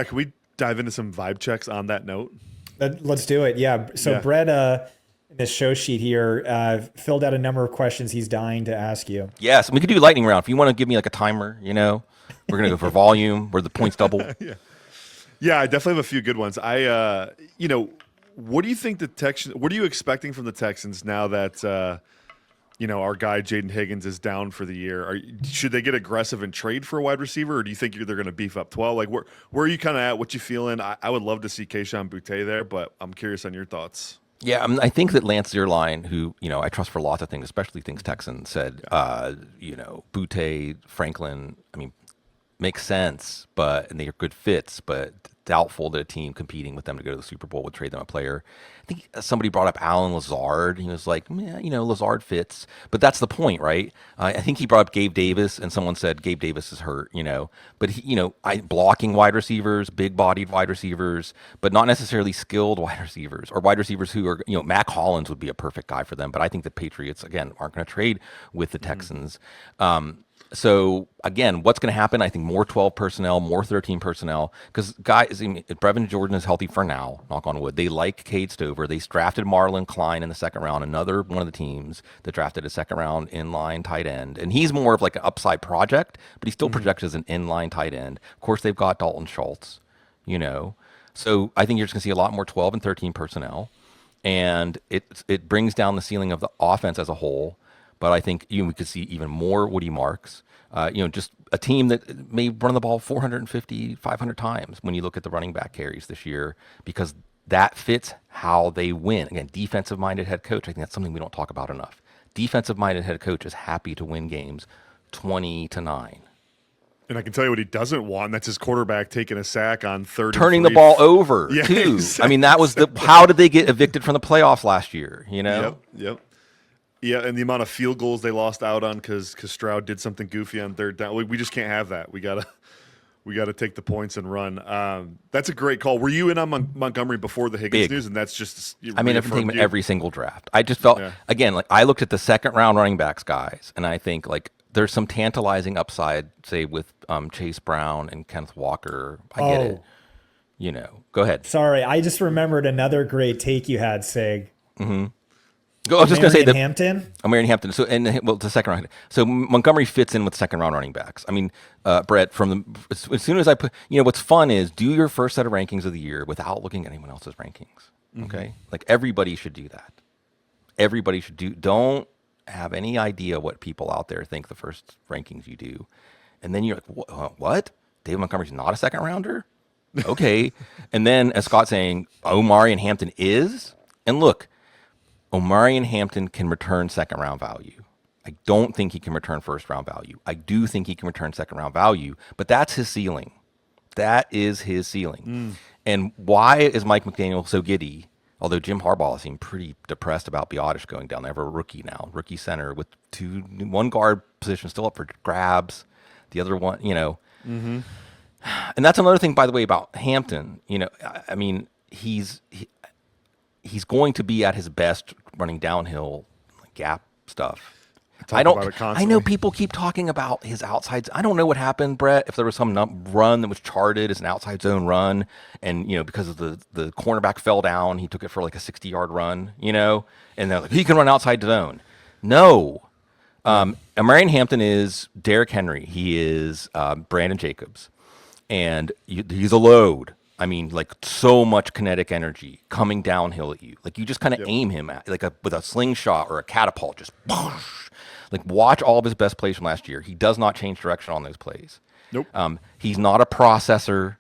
can we dive into some vibe checks on that note? Let's do it. Yeah. So Brett, in this show sheet here, filled out a number of questions he's dying to ask you. Yes, we could do lightning round. If you want to give me like a timer, we're going to go for volume where the points double. Yeah, I definitely have a few good ones. What do you think what are you expecting from the Texans now that our guy Jayden Higgins is down for the year. Should they get aggressive and trade for a wide receiver, or do you think they're going to beef up 12? Like, where are you kind of at? What you feeling? I would love to see Kayshon Boutte there, but I'm curious on your thoughts. Yeah, I think that Lance Zierlein, who I trust for lots of things, especially things Texans, said, Boutte, Franklin, makes sense, and they are good fits, but doubtful that a team competing with them to go to the Super Bowl would trade them a player. I think somebody brought up Alan Lazard. He was like, Lazard fits, but that's the point, right? I think he brought up Gabe Davis, and someone said Gabe Davis is hurt, but blocking wide receivers, big-bodied wide receivers, but not necessarily skilled wide receivers or wide receivers who are, Mac Hollins would be a perfect guy for them, but I think the Patriots again aren't going to trade with the Texans. So again, what's going to happen? I think more 12 personnel, more 13 personnel, because guys, Brevin Jordan is healthy for now, knock on wood. They like Cade Stover. They drafted Marlon Klein in the second round, another one of the teams that drafted a second round inline tight end. And he's more of like an upside project, but he still projects as an inline tight end. Of course, they've got Dalton Schultz, So I think you're just going to see a lot more 12 and 13 personnel. And it brings down the ceiling of the offense as a whole. But I think we could see even more Woody Marks. Just a team that may run the ball 450, 500 times when you look at the running back carries this year, because that fits how they win. Again, defensive-minded head coach. I think that's something we don't talk about enough. Defensive-minded head coach is happy to win games 20-9. And I can tell you what he doesn't want. That's his quarterback taking a sack on third. Turning the ball over, yeah, too. Exactly. That was how did they get evicted from the playoffs last year, Yep. Yeah, and the amount of field goals they lost out on because Stroud did something goofy on third down. We just can't have that. We gotta take the points and run. That's a great call. Were you in on Montgomery before the Higgins news? And that's just I've taken every single draft. I just felt again like I looked at the second round running backs guys, and I think like there's some tantalizing upside, say with Chase Brown and Kenneth Walker. I get it. Go ahead. Sorry, I just remembered another great take you had, Sig. Mm-hmm. I was just going to say that Hampton. Omarion Hampton. So it's the second round. So Montgomery fits in with second round running backs. Brett, as soon as I put, what's fun is do your first set of rankings of the year without looking at anyone else's rankings. Okay, like everybody should do that. Everybody should do. Don't have any idea what people out there think the first rankings you do, and then you're like, what? David Montgomery's not a second rounder. Okay, and then as Scott's saying, Omarion Hampton is, and look. Omarion Hampton can return second round value. I don't think he can return first round value. I do think he can return second round value, but that's his ceiling. That is his ceiling. And why is Mike McDaniel so giddy? Although Jim Harbaugh seemed pretty depressed about Biotish going down. They have a rookie now, rookie center with one guard position still up for grabs. The other one, And that's another thing, by the way, about Hampton. He's going to be at his best running downhill gap stuff. I know people keep talking about his outsides. I don't know what happened, Brett, if there was some run that was charted as an outside zone run and, because of the cornerback fell down, he took it for like a 60-yard run, and they're like, he can run outside zone. No. Omarion Hampton is Derrick Henry. He is Brandon Jacobs. And he's a load. Like so much kinetic energy coming downhill at you. Like you just kind of aim him at with a slingshot or a catapult, just whoosh. Like watch all of his best plays from last year. He does not change direction on those plays. Nope. He's not a processor.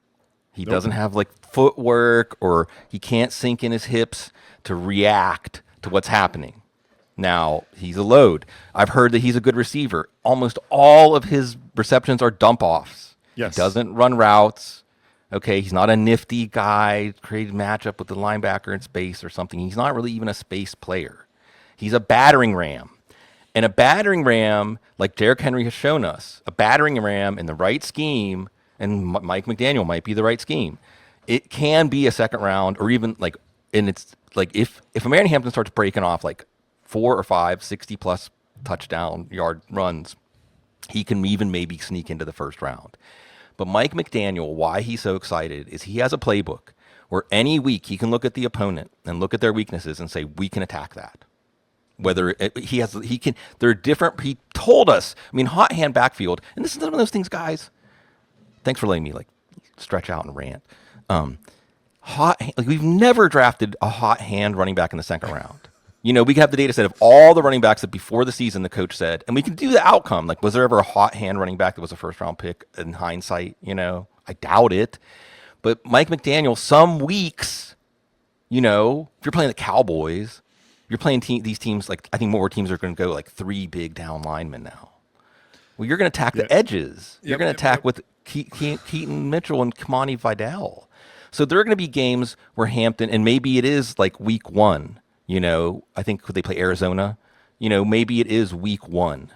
He doesn't have footwork, or he can't sink in his hips to react to what's happening. Now he's a load. I've heard that he's a good receiver. Almost all of his receptions are dump offs. Yes. He doesn't run routes. Okay, he's not a nifty guy, created matchup with the linebacker in space or something. He's not really even a space player. He's a battering ram. And a battering ram, like Derrick Henry has shown us, a battering ram in the right scheme, and Mike McDaniel might be the right scheme, it can be a second round or even and it's if Omarion Hampton starts breaking off 4 or 5 60-plus touchdown yard runs, he can even maybe sneak into the first round. But Mike McDaniel, why he's so excited is he has a playbook where any week he can look at the opponent and look at their weaknesses and say, we can attack that. Whether there are different, he told us, hot hand backfield, and this is one of those things, guys, thanks for letting me stretch out and rant. We've never drafted a hot hand running back in the second round. You know, we can have the data set of all the running backs that before the season the coach said, and we can do the outcome. Like, was there ever a hot hand running back that was a first round pick in hindsight? You know, I doubt it. But Mike McDaniel, some weeks, you know, if you're playing the Cowboys, you're playing these teams, like, I think more teams are going to go like 3 big down linemen now. Well, you're going to attack the edges. You're going to attack with Keaton Mitchell and Kamani Vidal. So there are going to be games where Hampton, and maybe it is like week 1, you know, I think they play Arizona, you know, maybe it is week 1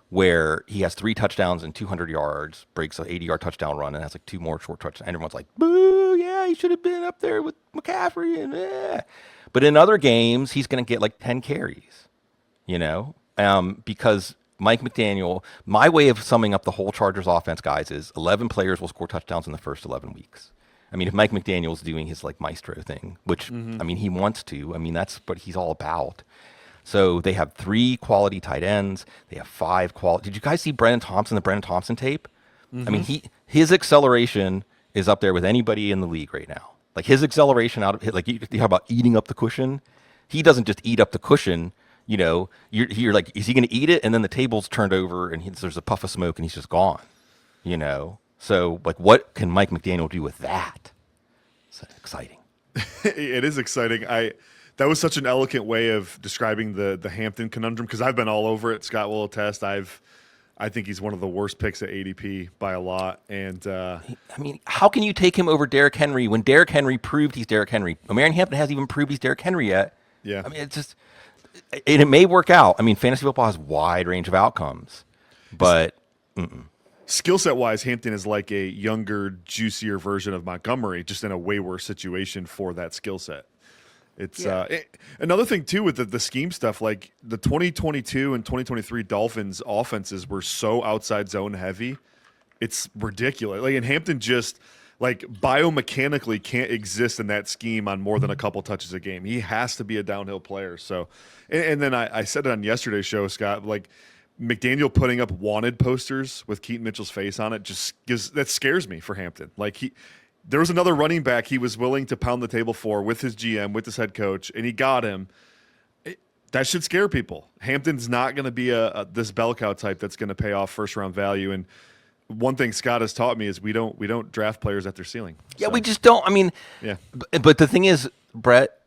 where he has 3 touchdowns and 200 yards, breaks an 80-yard touchdown run, and has like 2 more short touchdowns. And everyone's like, boo, yeah, he should have been up there with McCaffrey. And, But in other games, he's going to get like 10 carries, you know, because Mike McDaniel, my way of summing up the whole Chargers offense, guys, is 11 players will score touchdowns in the first 11 weeks. I mean, if Mike McDaniel's doing his like maestro thing, which, I mean, he wants to, I mean, that's what he's all about. So they have 3 quality tight ends. They have 5 quality. Did you guys see the Brennan Thompson tape? I mean, his acceleration is up there with anybody in the league right now. Like his acceleration like you talk about eating up the cushion. He doesn't just eat up the cushion. You know, you're like, is he going to eat it? And then the table's turned over and there's a puff of smoke and he's just gone, you know? So like, what can Mike McDaniel do with that? It's exciting. It is exciting. That was such an elegant way of describing the Hampton conundrum, because I've been all over it. Scott will attest. I think he's one of the worst picks at ADP by a lot. And I mean, how can you take him over Derrick Henry when Derrick Henry proved he's Derrick Henry? Omarion Hampton hasn't even proved he's Derrick Henry yet. Yeah. I mean, it's just, it may work out. I mean, fantasy football has a wide range of outcomes, but skill set wise, Hampton is like a younger, juicier version of Montgomery, just in a way worse situation for that skill set. It's another thing too with the scheme stuff. Like the 2022 and 2023 Dolphins offenses were so outside zone heavy, it's ridiculous. Like, and Hampton just like biomechanically can't exist in that scheme on more than a couple touches a game. He has to be a downhill player. So, and then I said it on yesterday's show, Scott. Like McDaniel putting up wanted posters with Keaton Mitchell's face on it that scares me for Hampton. Like there was another running back he was willing to pound the table for with his GM, with his head coach, and he got him. That should scare people. Hampton's not going to be this bell cow type that's going to pay off first round value. And one thing Scott has taught me is we don't draft players at their ceiling. Yeah, we just don't. I mean, yeah. But the thing is, Brett,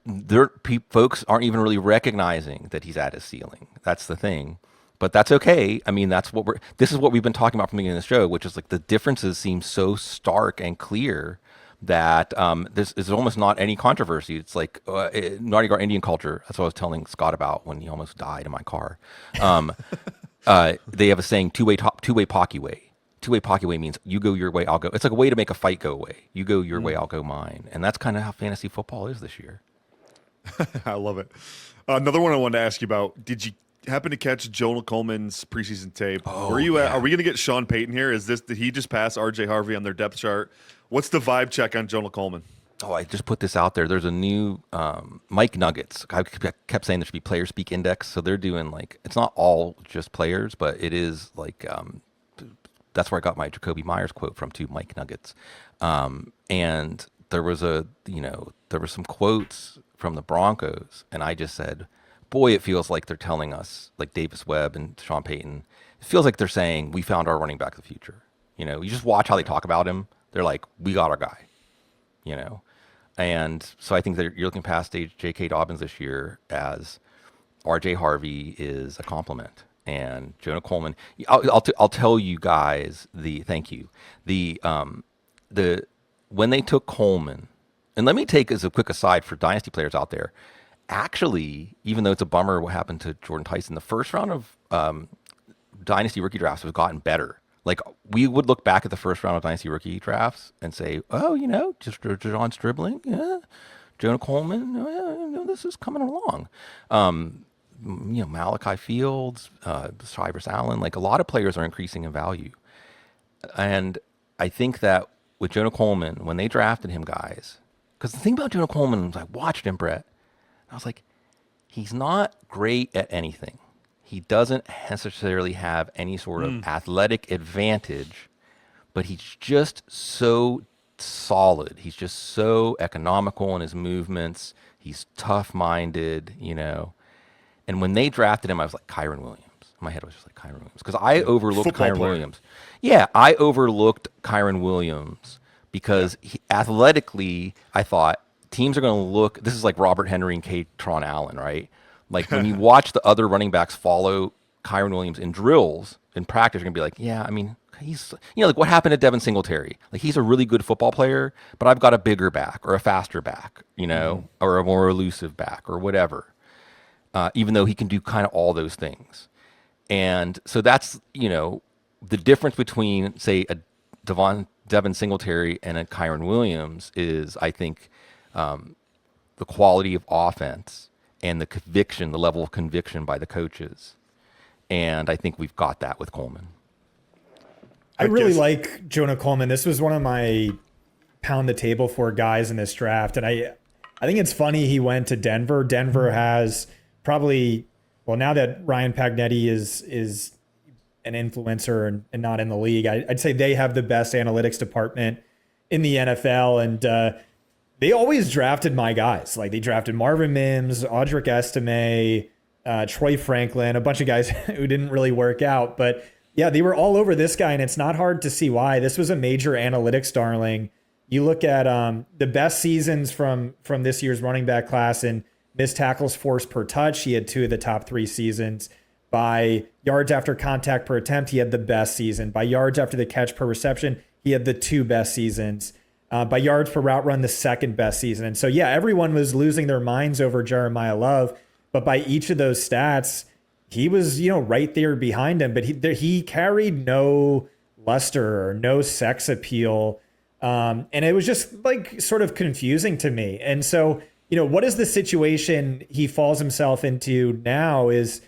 folks aren't even really recognizing that he's at his ceiling. That's the thing. But that's okay. I mean, this is what we've been talking about from the beginning of the show, which is like the differences seem so stark and clear that this is almost not any controversy. It's like Naughty Guard Indian culture. That's what I was telling Scott about when he almost died in my car. They have a saying, two-way pocky way. Two-way pocky way means you go your way, I'll go. It's like a way to make a fight go away. You go your way, I'll go mine. And that's kind of how fantasy football is this year. I love it. Another one I wanted to ask you about, did you happen to catch Jonah Coleman's preseason tape? Oh, where are you at? Are we going to get Sean Payton here? Did he just pass RJ Harvey on their depth chart? What's the vibe check on Jonah Coleman? Oh, I just put this out there. There's a new Mike Nuggets. I kept saying there should be player speak index. So they're doing like, it's not all just players, but it is like, that's where I got my Jacoby Myers quote from too, Mike Nuggets. And there was there were some quotes from the Broncos, and I just said, boy, it feels like they're telling us, like Davis Webb and Sean Payton, it feels like they're saying, we found our running back of the future. You know, you just watch how they talk about him. They're like, we got our guy, you know? And so I think that you're looking past J.K. Dobbins this year as RJ Harvey is a compliment. And Jonah Coleman, I'll tell you guys when they took Coleman, and let me take as a quick aside for dynasty players out there, actually, even though it's a bummer what happened to Jordyn Tyson, the first round of dynasty rookie drafts has gotten better. Like we would look back at the first round of dynasty rookie drafts and say, oh, you know, just John's dribbling, yeah, Jonah Coleman, this is coming along. You know, Malachi Fields, Cyrus Allen, like a lot of players are increasing in value. And I think that with Jonah Coleman, when they drafted him, guys, because the thing about Jonah Coleman was I watched him, Brett, I was like, he's not great at anything. He doesn't necessarily have any sort of athletic advantage, but he's just so solid. He's just so economical in his movements. He's tough-minded, you know. And when they drafted him, I was like, Kyron Williams. My head was just like Kyron Williams because I overlooked Football Kyron player. Williams. Yeah, I overlooked Kyron Williams because athletically, I thought teams are going to look. This is like Robert Henry and Katron Allen, right? Like when you watch the other running backs follow Kyron Williams in drills in practice, you're going to be like, yeah, I mean, he's, like what happened to Devin Singletary? Like he's a really good football player, but I've got a bigger back or a faster back, or a more elusive back or whatever. Even though he can do kind of all those things. And so that's, the difference between, say, a Devin Singletary and a Kyron Williams is, I think, the quality of offense and the conviction, the level of conviction by the coaches. And I think we've got that with Coleman. I really like Jonah Coleman. This was one of my pound the table for guys in this draft. And I think it's funny he went to Denver. Denver has probably, well, now that Ryan Pagnetti is an influencer and not in the league, I'd say they have the best analytics department in the NFL. And they always drafted my guys. Like they drafted Marvin Mims, Audric Estime, Troy Franklin, a bunch of guys who didn't really work out. But yeah, they were all over this guy, and it's not hard to see why. This was a major analytics darling. You look at the best seasons from this year's running back class and missed tackles forced per touch. He had 2 of the top 3 seasons. By yards after contact per attempt, he had the best season. By yards after the catch per reception, he had the 2 best seasons. By yards per route run, the 2nd best season. And so, yeah, everyone was losing their minds over Jeremiah Love. But by each of those stats, he was, right there behind him. But he carried no luster or no sex appeal. And it was just like sort of confusing to me. And so, what is the situation he falls himself into now is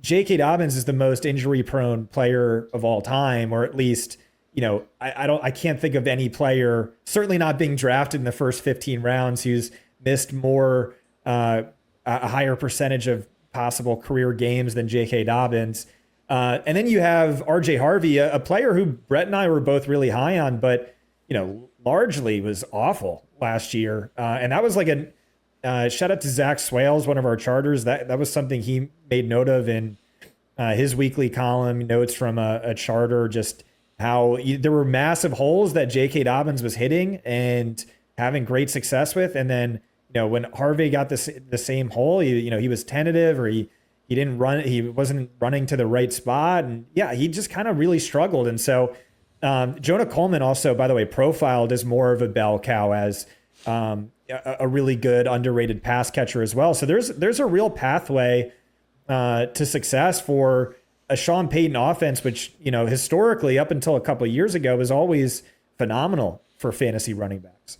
J.K. Dobbins is the most injury prone player of all time, or at least, I can't think of any player, certainly not being drafted in the first 15 rounds, who's missed more, a higher percentage of possible career games than J.K. Dobbins. And then you have RJ Harvey, a player who Brett and I were both really high on, but, largely was awful last year. And that was like shout out to Zach Swales, one of our charters. That was something he made note of in his weekly column, notes from a charter, just how there were massive holes that J.K. Dobbins was hitting and having great success with. And then, when Harvey got the same hole, he was tentative, or he didn't run, he wasn't running to the right spot. And yeah, he just kind of really struggled. And so Jonah Coleman also, by the way, profiled as more of a bell cow, as a really good underrated pass catcher as well. So there's a real pathway to success for a Sean Payton offense, which, historically up until a couple of years ago was always phenomenal for fantasy running backs.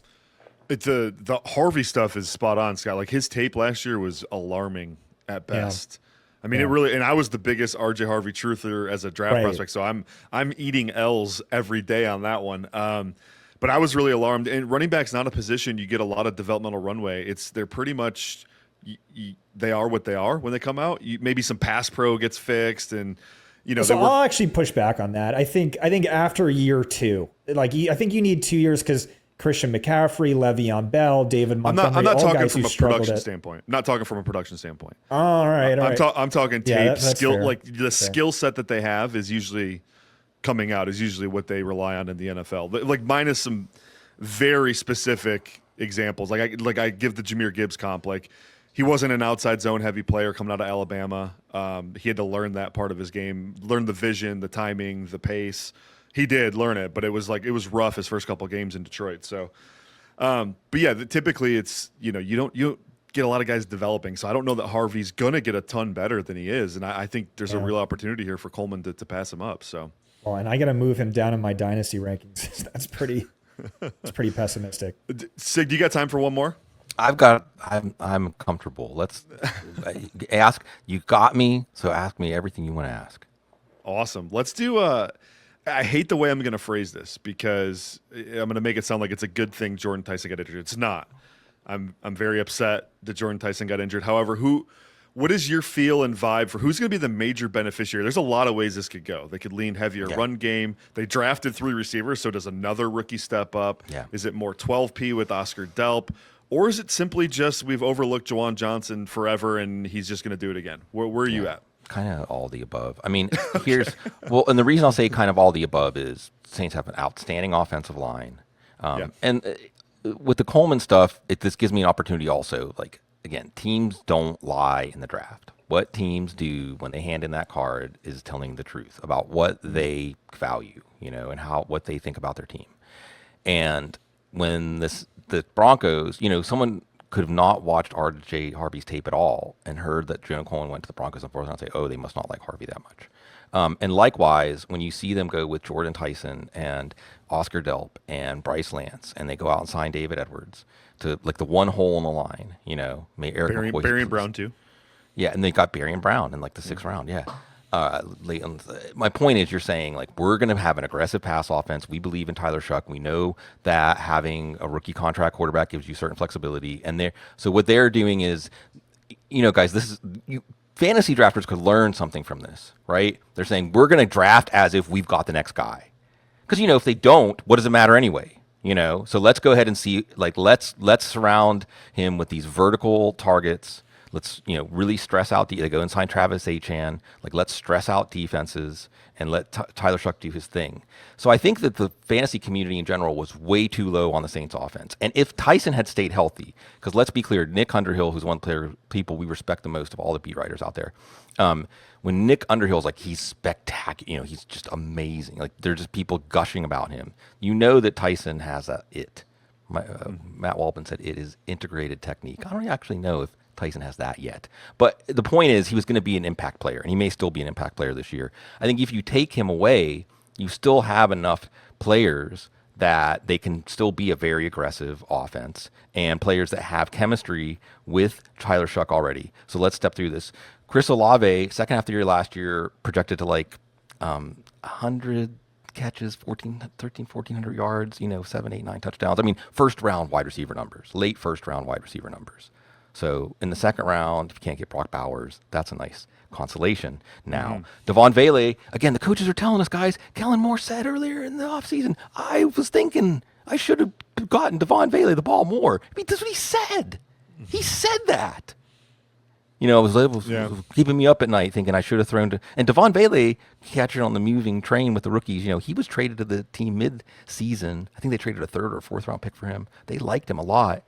The Harvey stuff is spot on, Scott. Like his tape last year was alarming at best. Yeah. I mean, it really, and I was the biggest RJ Harvey truther as a draft prospect, so I'm eating L's every day on that one. But I was really alarmed. And running back's not a position you get a lot of developmental runway. They're pretty much they are what they are when they come out. Maybe some pass pro gets fixed, and So I'll actually push back on that. I think after year 2, I think you need 2 years because Christian McCaffrey, Le'Veon Bell, David Montgomery, I'm not all talking guys from who a struggled production standpoint. Not talking from a production standpoint. All right. I'm talking tape skill. Fair. Like the skill set that they have is usually coming out is usually what they rely on in the NFL. Like minus some very specific examples. Like I give the Jahmyr Gibbs comp. Like he wasn't an outside zone heavy player coming out of Alabama. He had to learn that part of his game, learn the vision, the timing, the pace. He did learn it, but it was rough his first couple of games in Detroit. So, but yeah, typically it's you don't get a lot of guys developing. So I don't know that Harvey's gonna get a ton better than he is, and I think there's a real opportunity here for Coleman to pass him up. So, well, and I got to move him down in my dynasty rankings. That's pretty pessimistic. Sig, do you got time for one more? I'm comfortable. Let's ask. You got me, so ask me everything you want to ask. Awesome. Let's do I hate the way I'm going to phrase this because I'm going to make it sound like it's a good thing Jordyn Tyson got injured. It's not. I'm very upset that Jordyn Tyson got injured. However, what is your feel and vibe for who's going to be the major beneficiary? There's a lot of ways this could go. They could lean heavier run game. They drafted 3 receivers, so does another rookie step up? Yeah. Is it more 12P with Oscar Delp? Or is it simply just we've overlooked Juwan Johnson forever and he's just going to do it again? Where are you at? Kind of all the above. I mean, and the reason I'll say kind of all the above is Saints have an outstanding offensive line. And with the Coleman stuff, this gives me an opportunity also. Like, again, teams don't lie in the draft. What teams do when they hand in that card is telling the truth about what they value, and what they think about their team. And when the Broncos, someone could have not watched RJ Harvey's tape at all and heard that Jonah Coleman went to the Broncos in fourth round and say, oh, they must not like Harvey that much. And likewise, when you see them go with Jordyn Tyson and Oscar Delp and Bryce Lance, and they go out and sign David Edwards to like the one hole in the line, Barry Brown too. Yeah, and they got Barry and Brown in like the sixth round. Yeah. My point is, you're saying like we're going to have an aggressive pass offense. We believe in Tyler Shuck. We know that having a rookie contract quarterback gives you certain flexibility. And so what they're doing is, guys, fantasy drafters could learn something from this, right? They're saying we're going to draft as if we've got the next guy, because if they don't, what does it matter anyway? So let's go ahead and see. Like let's surround him with these vertical targets. Let's, really stress out they go and sign Travis Achan. Like, let's stress out defenses and let Tyler Shuck do his thing. So I think that the fantasy community in general was way too low on the Saints offense. And if Tyson had stayed healthy, because let's be clear, Nick Underhill, who's one of the people we respect the most of all the beat writers out there, when Nick Underhill's like, he's spectacular, he's just amazing. Like, there's just people gushing about him. That Tyson has it. Matt Walpin said it is integrated technique. I don't actually know if Tyson has that yet. But the point is, he was going to be an impact player, and he may still be an impact player this year. I think if you take him away, you still have enough players that they can still be a very aggressive offense, and players that have chemistry with Tyler Shuck already. So let's step through this. Chris Olave, second half of the year last year, projected to like 100 catches, 1,400 yards, 7, 8, 9 touchdowns. I mean, first round wide receiver numbers, late first round wide receiver numbers. So in the second round, if you can't get Brock Bowers, that's a nice consolation. Now, Devaughn Vele, again, the coaches are telling us, guys, Kellen Moore said earlier in the offseason, I was thinking I should have gotten Devaughn Vele the ball more. I mean, that's what he said. He said that. It was keeping me up at night thinking I should have thrown to. And Devaughn Vele, catcher on the moving train with the rookies, he was traded to the team mid-season. I think they traded a third or fourth round pick for him. They liked him a lot.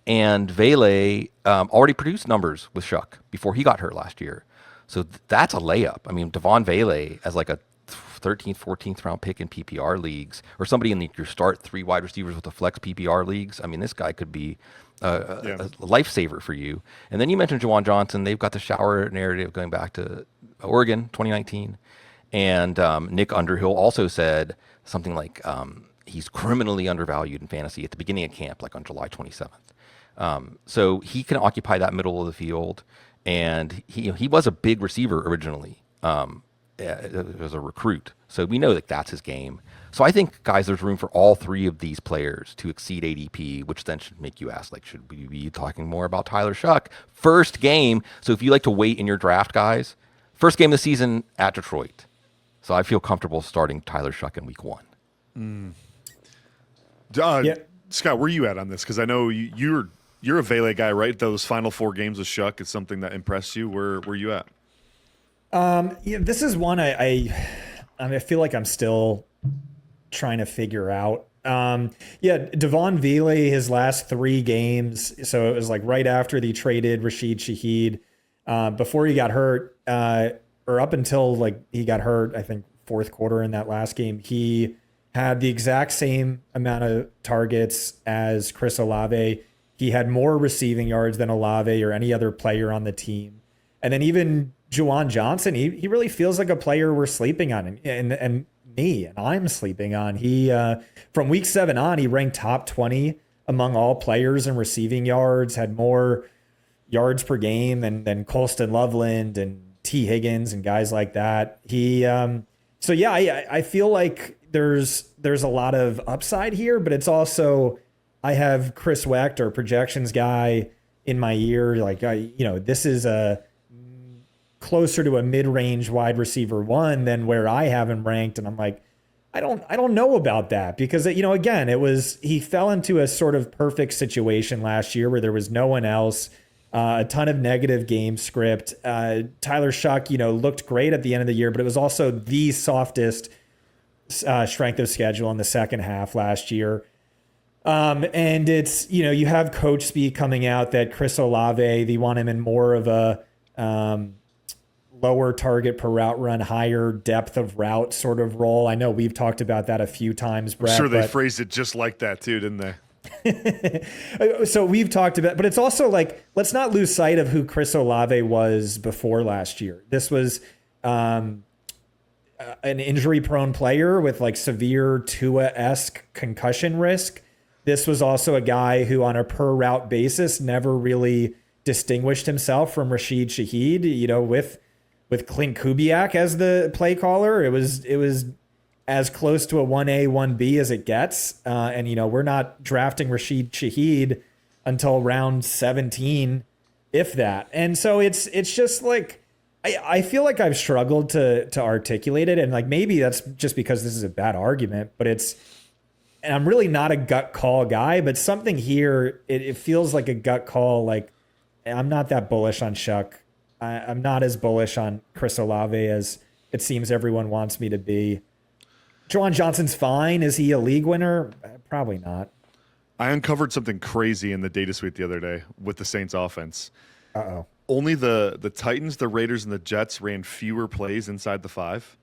And Vele already produced numbers with Shuck before he got hurt last year. So that's a layup. I mean, Devaughn Vele as like a 13th, 14th round pick in PPR leagues, or somebody in your start 3 wide receivers with the flex PPR leagues. I mean, this guy could be a lifesaver for you. And then you mentioned Juwan Johnson. They've got the shower narrative going back to Oregon 2019. And Nick Underhill also said something like he's criminally undervalued in fantasy at the beginning of camp, like on July 27th. So he can occupy that middle of the field, and he was a big receiver originally as a recruit. So we know that that's his game. So I think, guys, there's room for all 3 of these players to exceed ADP, which then should make you ask, like, should we be talking more about Tyler Shuck? First game. So if you like to wait in your draft, guys, first game of the season at Detroit. So I feel comfortable starting Tyler Shuck in week 1. Scott, where are you at on this? Because I know you're a Vele guy, right? Those final 4 games with Shuck is something that impressed you. Where are you at? This is one I feel like I'm still trying to figure out. Devaughn Vele, his last 3 games. So it was like right after they traded Rashid Shaheed, before he got hurt, or up until like he got hurt, I think fourth quarter in that last game, he had the exact same amount of targets as Chris Olave. He had more receiving yards than Olave or any other player on the team. And then even Juwan Johnson, he really feels like a player we're sleeping on, and I'm sleeping on. He from week 7 on, he ranked top 20 among all players in receiving yards, had more yards per game than Colston Loveland and T. Higgins and guys like that. I feel like there's a lot of upside here, but it's also, I have Chris Wecht, our projections guy, in my ear. Like, this is a closer to a mid-range wide receiver 1 than where I have him ranked. And I'm like, I don't know about that because, again, he fell into a sort of perfect situation last year where there was no one else, a ton of negative game script. Tyler Shuck, looked great at the end of the year, but it was also the softest strength of schedule in the second half last year. And it's, you have coach speak coming out that Chris Olave, they want him in more of a, lower target per route run, higher depth of route sort of role. I know we've talked about that a few times, Brett. I'm sure they phrased it just like that too, didn't they? So we've talked about, but it's also like, let's not lose sight of who Chris Olave was before last year. This was an injury prone player with like severe Tua-esque concussion risk. This was also a guy who on a per route basis never really distinguished himself from Rashid Shaheed, with Clint Kubiak as the play caller. It was as close to a 1A, 1B as it gets. And we're not drafting Rashid Shaheed until round 17, if that. And so it's just like, I feel like I've struggled to articulate it. And like, maybe that's just because this is a bad argument, but and I'm really not a gut call guy, but something here, it feels like a gut call. Like, I'm not that bullish on Shuck. I'm not as bullish on Chris Olave as it seems everyone wants me to be. Juwan Johnson's fine. Is he a league winner? Probably not. I uncovered something crazy in the data suite the other day with the Saints offense. Uh-oh. Only the Titans, the Raiders, and the Jets ran fewer plays inside the 5.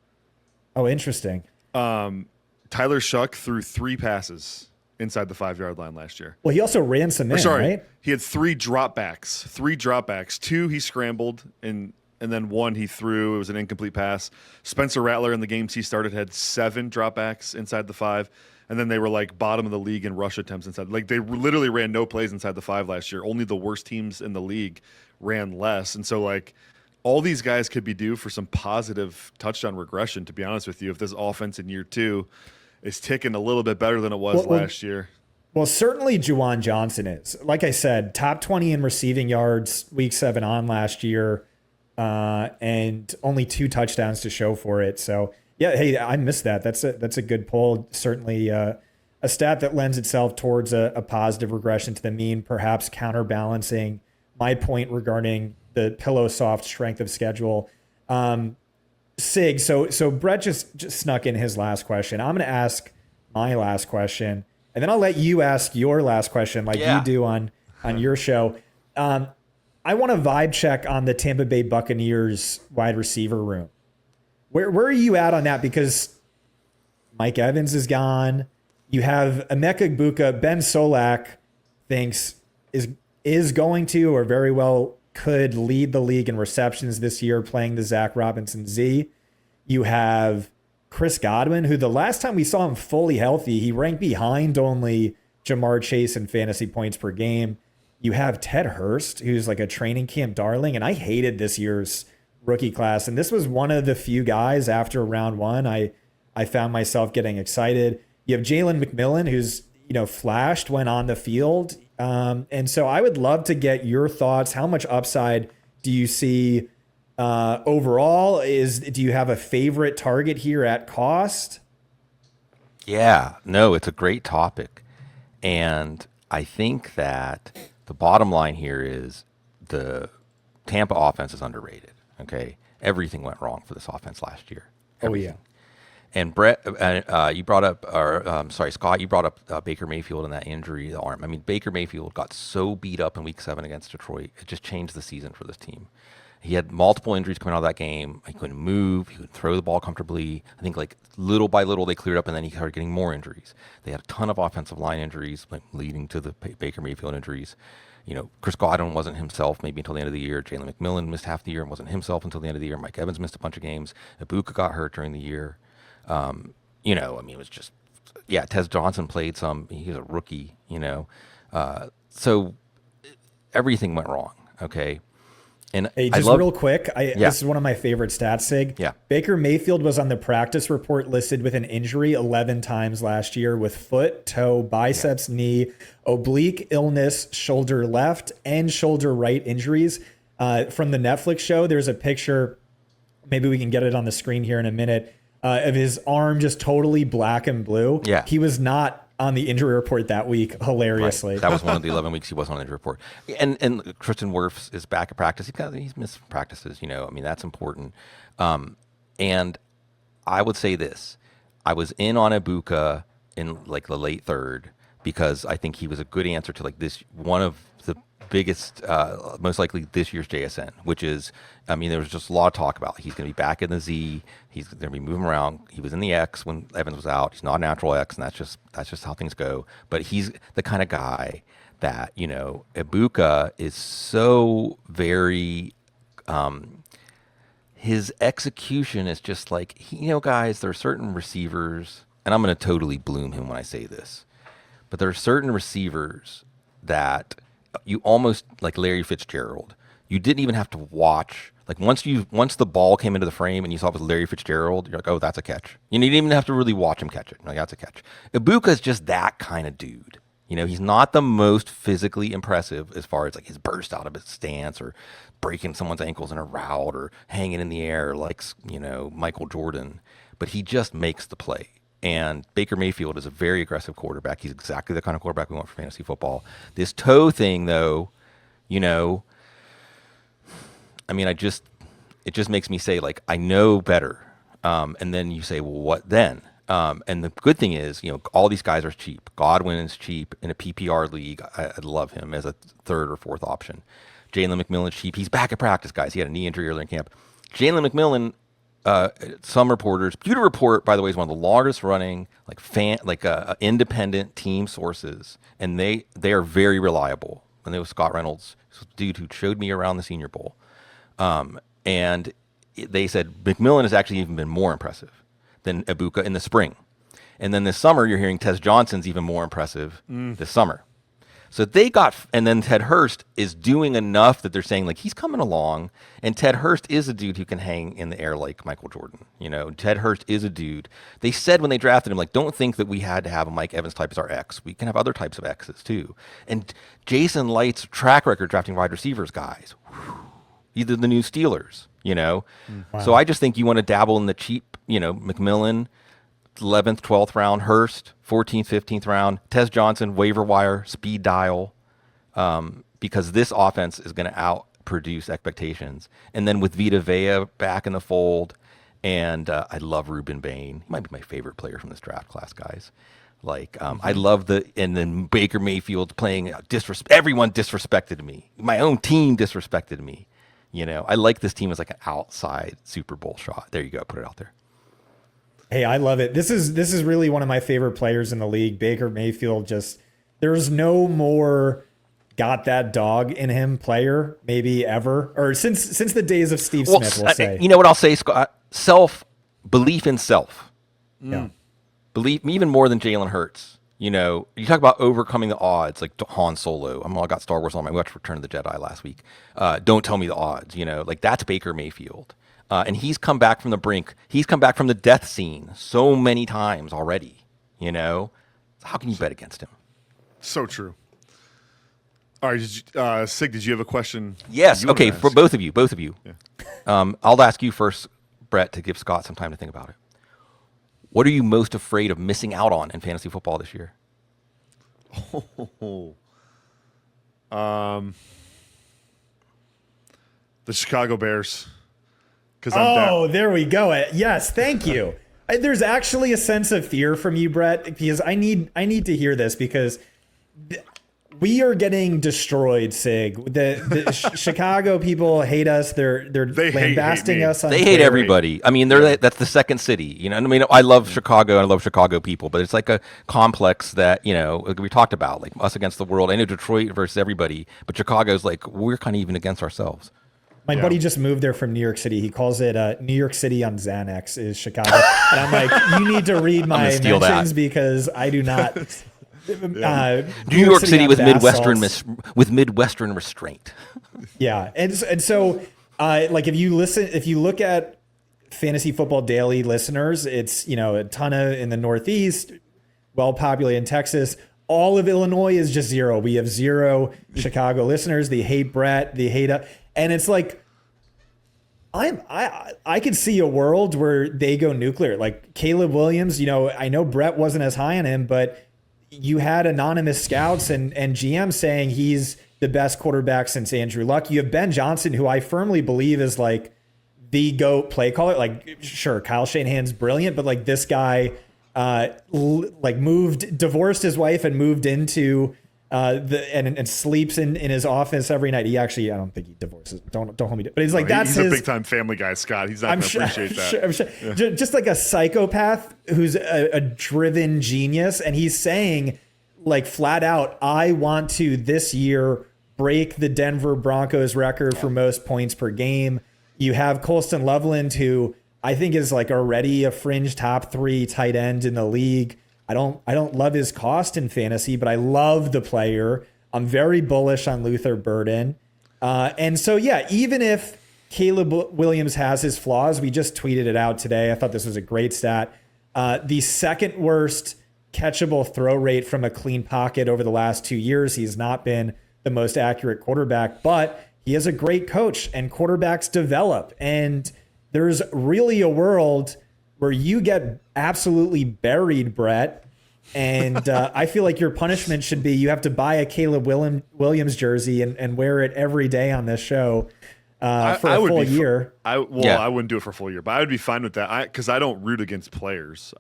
Oh, interesting. Tyler Shuck threw 3 passes inside the 5-yard line last year. Well, he also ran some in, right? He had 3 dropbacks. 2 he scrambled, and then 1 he threw. It was an incomplete pass. Spencer Rattler in the games he started had 7 dropbacks inside the 5, and then they were like bottom of the league in rush attempts inside. Like they literally ran no plays inside the 5 last year. Only the worst teams in the league ran less, and so like all these guys could be due for some positive touchdown regression. To be honest with you, if this offense in year 2 is ticking a little bit better than it was last year. Well, certainly Juwan Johnson is. Like I said, top 20 in receiving yards week 7 on last year, and only 2 touchdowns to show for it. So, yeah, hey, I missed that. That's a good poll. Certainly a stat that lends itself towards a positive regression to the mean, perhaps counterbalancing my point regarding the pillow soft strength of schedule. Sig, so Brett just snuck in his last question. I'm going to ask my last question, and then I'll let you ask your last question like you do on your show. I want a vibe check on the Tampa Bay Buccaneers wide receiver room. Where are you at on that? Because Mike Evans is gone. You have Emeka Egbuka. Ben Solak thinks is going to or very well could lead the league in receptions this year, playing the Zach Robinson Z. You have Chris Godwin, who the last time we saw him fully healthy, he ranked behind only Jamar Chase in fantasy points per game. You have Ted Hurst, who's like a training camp darling, and I hated this year's rookie class. And this was one of the few guys after round 1 I found myself getting excited. You have Jalen McMillan, who's flashed when on the field. And so I would love to get your thoughts. How much upside do you see overall? Do you have a favorite target here at cost? Yeah, no, it's a great topic. And I think that the bottom line here is the Tampa offense is underrated. Okay. Everything went wrong for this offense last year. Everything. Oh, yeah. And Brett, you brought up, Scott, you brought up Baker Mayfield and that injury, the arm. I mean, Baker Mayfield got so beat up in week 7 against Detroit. It just changed the season for this team. He had multiple injuries coming out of that game. He couldn't move. He couldn't throw the ball comfortably. I think like little by little they cleared up, and then he started getting more injuries. They had a ton of offensive line injuries, like leading to the Baker Mayfield injuries. Chris Godwin wasn't himself maybe until the end of the year. Jalen McMillan missed half the year and wasn't himself until the end of the year. Mike Evans missed a bunch of games. Egbuka got hurt during the year. It was just, Tez Johnson played some. He's a rookie, so everything went wrong. Okay. And hey, just real quick, this is one of my favorite stats, Sig. Yeah. Baker Mayfield was on the practice report listed with an injury 11 times last year with foot, toe, biceps, knee, oblique illness, shoulder left, and shoulder right injuries. From the Netflix show, there's a picture. Maybe we can get it on the screen here in a minute. of his arm just totally black and blue. Yeah. He was not on the injury report that week, hilariously. Right. That was one of the 11 weeks he wasn't on the injury report. And Tristan Wirfs is back at practice. He's missed practices, I mean, that's important. And I would say this. I was in on Egbuka in like the late third because I think he was a good answer to like this, one of the biggest, most likely this year's JSN, which is, I mean, there was just a lot of talk about he's going to be back in the Z. He's going to be moving around. He was in the X when Evans was out. He's not a natural X, and that's just how things go. But he's the kind of guy that, Egbuka is so very, his execution is just like, guys, there are certain receivers, and I'm going to totally bloom him when I say this, but there are certain receivers that you almost like Larry Fitzgerald. You didn't even have to watch. Like once the ball came into the frame and you saw it was Larry Fitzgerald, you're like, oh, that's a catch. You didn't even have to really watch him catch it. Like, that's a catch. Egbuka is just that kind of dude. He's not the most physically impressive as far as like his burst out of his stance or breaking someone's ankles in a route or hanging in the air like, Michael Jordan, but he just makes the play. And Baker Mayfield is a very aggressive quarterback. He's exactly the kind of quarterback we want for fantasy football. This toe thing, though, I mean, it just makes me say, like, I know better. And then you say, well, what then? And the good thing is, all these guys are cheap. Godwin is cheap in a PPR league. I'd love him as a third or fourth option. Jalen McMillan is cheap. He's back at practice, guys. He had a knee injury earlier in camp. Jalen McMillan, some reporters, Pewter Report, by the way, is one of the longest running independent team sources, and they are very reliable. And there was Scott Reynolds, a dude who showed me around the Senior Bowl, and they said McMillan has actually even been more impressive than Egbuka in the spring, and then this summer you're hearing Tez Johnson's even more impressive this summer. So they got, and then Ted Hurst is doing enough that they're saying like he's coming along, and Ted Hurst is a dude who can hang in the air like Michael Jordan. Ted Hurst is a dude. They said when they drafted him, like, don't think that we had to have a Mike Evans type as our X. We can have other types of X's too. And Jason Light's track record drafting wide receivers, guys. He's the new Steelers, Wow. So I just think you want to dabble in the cheap, McMillan, 11th, 12th round, Hurst, 14th, 15th round, Tez Johnson, waiver wire, speed dial, because this offense is going to outproduce expectations. And then with Vita Vea back in the fold, and I love Ruben Bain. He might be my favorite player from this draft class, guys. Like, I love and then Baker Mayfield playing, everyone disrespected me. My own team disrespected me. I like this team as like an outside Super Bowl shot. There you go. Put it out there. Hey, I love it. This is really one of my favorite players in the league. Baker Mayfield, there's no more got that dog in him player maybe ever, or since the days of Steve Smith, we'll say. You know what I'll say, Scott? Belief in self. Yeah. Believe even more than Jalen Hurts. You talk about overcoming the odds, like Han Solo. I got Star Wars on my watch Return of the Jedi last week. Don't tell me the odds, like that's Baker Mayfield. And he's come back from the brink. He's come back from the death scene so many times already, How can you bet against him? So true. All right, Sig, did you have a question? Yes. Okay, for both of you. Yeah. I'll ask you first, Brett, to give Scott some time to think about it. What are you most afraid of missing out on in fantasy football this year? The Chicago Bears. There we go. Yes, thank you. There's actually a sense of fear from you, Brett, because I need to hear this because we are getting destroyed, Sig. The Chicago people hate us. They're lambasting us. They hate everybody. I mean, that's the second city. I mean, I love Chicago and I love Chicago people, but it's like a complex that like we talked about, like us against the world. I know Detroit versus everybody, but Chicago's like we're kind of even against ourselves. My buddy just moved there from New York City. He calls it New York City on Xanax is Chicago. And I'm like, you need to read my mentions because I do not. New York City with Midwestern restraint. Yeah, and so like if you look at Fantasy Football Daily listeners, it's a ton of in the Northeast, well populated in Texas. All of Illinois is just zero. We have zero Chicago listeners. They hate Brett. They hate and it's like I could see a world where they go nuclear. Like Caleb Williams, I know Brett wasn't as high on him, but you had anonymous scouts and GM saying he's the best quarterback since Andrew Luck. You have Ben Johnson, who I firmly believe is like the GOAT play caller. Like, sure, Kyle Shanahan's brilliant, but like this guy divorced his wife and moved into and sleeps in his office every night. He actually, I don't think he divorces. Don't hold me to, but he's like, he's a big time Family Guy, Scott. He's not going to appreciate that. I'm sure. Yeah. Just like a psychopath who's a driven genius. And he's saying like flat out, I want to this year break the Denver Broncos record for most points per game. You have Colston Loveland, who I think is like already a fringe top 3 tight end in the league. I don't love his cost in fantasy, but I love the player. I'm very bullish on Luther Burden. And so, yeah, even if Caleb Williams has his flaws, we just tweeted it out today. I thought this was a great stat. The second worst catchable throw rate from a clean pocket over the last 2 years. He's not been the most accurate quarterback, but he is a great coach, and quarterbacks develop. And there's really a world where you get absolutely buried, Brett. And I feel like your punishment should be you have to buy a Caleb Williams jersey and wear it every day on this show for a full year. I wouldn't do it for a full year, but I would be fine with that because I don't root against players.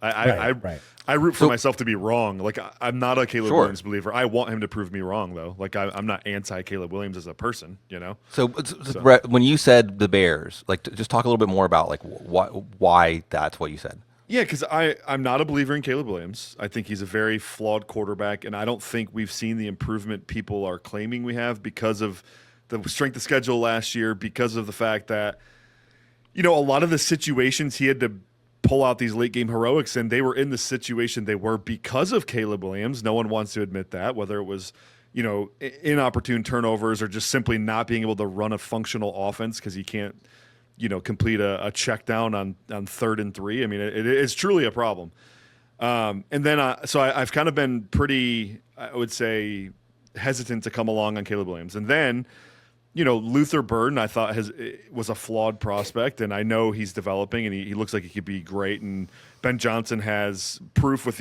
I root for myself to be wrong. Like, I'm not a Caleb Williams believer. I want him to prove me wrong, though. Like, I'm not anti-Caleb Williams as a person, So, Brett, when you said the Bears, like, just talk a little bit more about, like, why that's what you said. Yeah, because I'm not a believer in Caleb Williams. I think he's a very flawed quarterback, and I don't think we've seen the improvement people are claiming we have because of the strength of schedule last year, because of the fact that, a lot of the situations he had to pull out these late game heroics, and they were in the situation they were because of Caleb Williams. No one wants to admit that, whether it was, inopportune turnovers or just simply not being able to run a functional offense because he can't, complete a check down on 3rd and 3. I mean, it's truly a problem. And then, so I've kind of been pretty, I would say, hesitant to come along on Caleb Williams. And then, Luther Burden, I thought was a flawed prospect, and I know he's developing, and he looks like he could be great. And Ben Johnson has proof of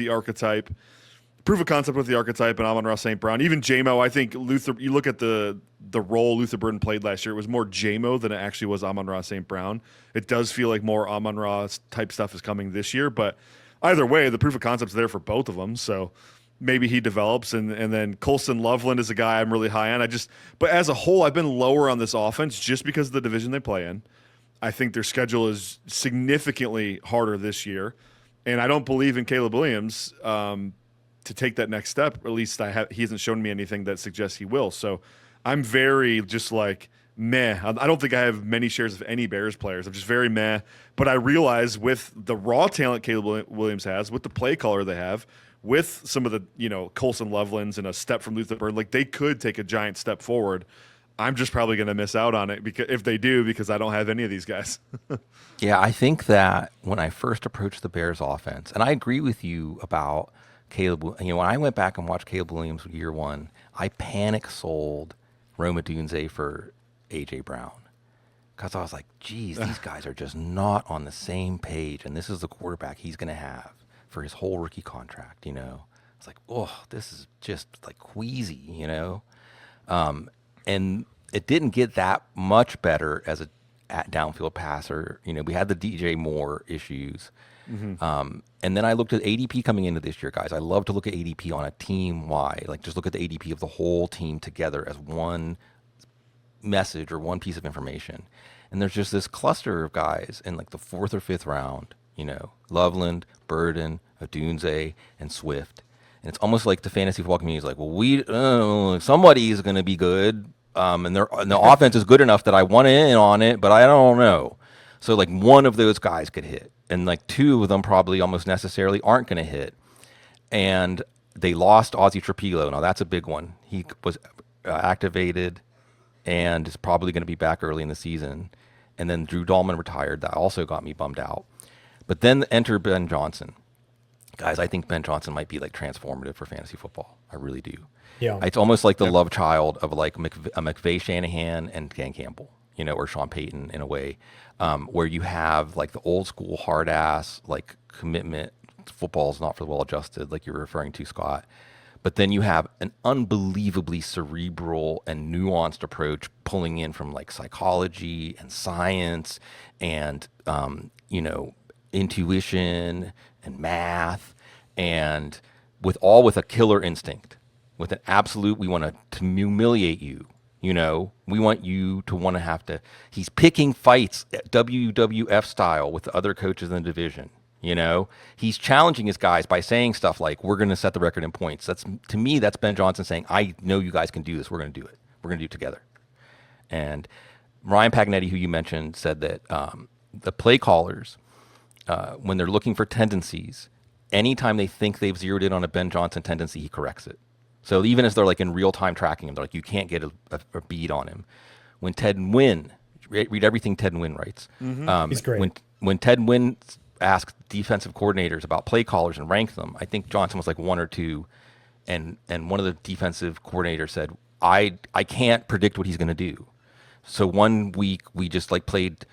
concept with the archetype, and Amon-Ra St. Brown. Even J-Mo, I think Luther, you look at the role Luther Burden played last year, it was more J-Mo than it actually was Amon-Ra St. Brown. It does feel like more Amon-Ra type stuff is coming this year, but either way, the proof of concept's there for both of them, so maybe he develops, and then Colston Loveland is a guy I'm really high on. But as a whole, I've been lower on this offense just because of the division they play in. I think their schedule is significantly harder this year, and I don't believe in Caleb Williams to take that next step. Or at least he hasn't shown me anything that suggests he will. So I'm very just like meh. I don't think I have many shares of any Bears players. I'm just very meh. But I realize with the raw talent Caleb Williams has, with the play caller they have, with some of the, Colston Lovelands and a step from Luther Burden, like they could take a giant step forward. I'm just probably going to miss out on it if they do, because I don't have any of these guys. Yeah, I think that when I first approached the Bears offense, and I agree with you about Caleb, when I went back and watched Caleb Williams year 1, I panic sold Rome Odunze for A.J. Brown. Because I was like, geez, these guys are just not on the same page, and this is the quarterback he's going to have for his whole rookie contract, It's like, oh, this is just like queasy, And it didn't get that much better as a downfield passer. We had the DJ Moore issues. Mm-hmm. And then I looked at ADP coming into this year, guys. I love to look at ADP on a team-wide, like just look at the ADP of the whole team together as one message or one piece of information. And there's just this cluster of guys in like the 4th or 5th round, Loveland, Burden, Odunze, and Swift. And it's almost like the fantasy football community is like, well, somebody is going to be good, and the offense is good enough that I want in on it, but I don't know. So like one of those guys could hit, and like 2 of them probably almost necessarily aren't going to hit. And they lost Ozzie Trapilo. Now that's a big one. He was activated and is probably going to be back early in the season. And then Drew Dahlman retired. That also got me bummed out. But then enter Ben Johnson. Guys, I think Ben Johnson might be like transformative for fantasy football. I really do. Yeah. It's almost like the love child of like a McVay Shanahan and Dan Campbell. or Sean Payton in a way, where you have like the old school hard ass like commitment. Football's not for the well adjusted, like you're referring to, Scott. But then you have an unbelievably cerebral and nuanced approach pulling in from like psychology and science and, intuition and math, and with a killer instinct, with an absolute, we want to humiliate you. We want you to want to have to, he's picking fights at WWF style with the other coaches in the division. He's challenging his guys by saying stuff like, we're going to set the record in points. To me, that's Ben Johnson saying, I know you guys can do this. We're going to do it. We're going to do it together. And Ryan Pagnetti, who you mentioned, said that the play callers, when they're looking for tendencies, anytime they think they've zeroed in on a Ben Johnson tendency, he corrects it. So even as they're like in real time tracking him, they're like, you can't get a bead on him. When Ted Nguyen, read everything Ted Nguyen writes. Mm-hmm. He's great. When Ted Nguyen asked defensive coordinators about play callers and ranked them, I think Johnson was like 1 or 2, and one of the defensive coordinators said, I can't predict what he's going to do. So one week we just like played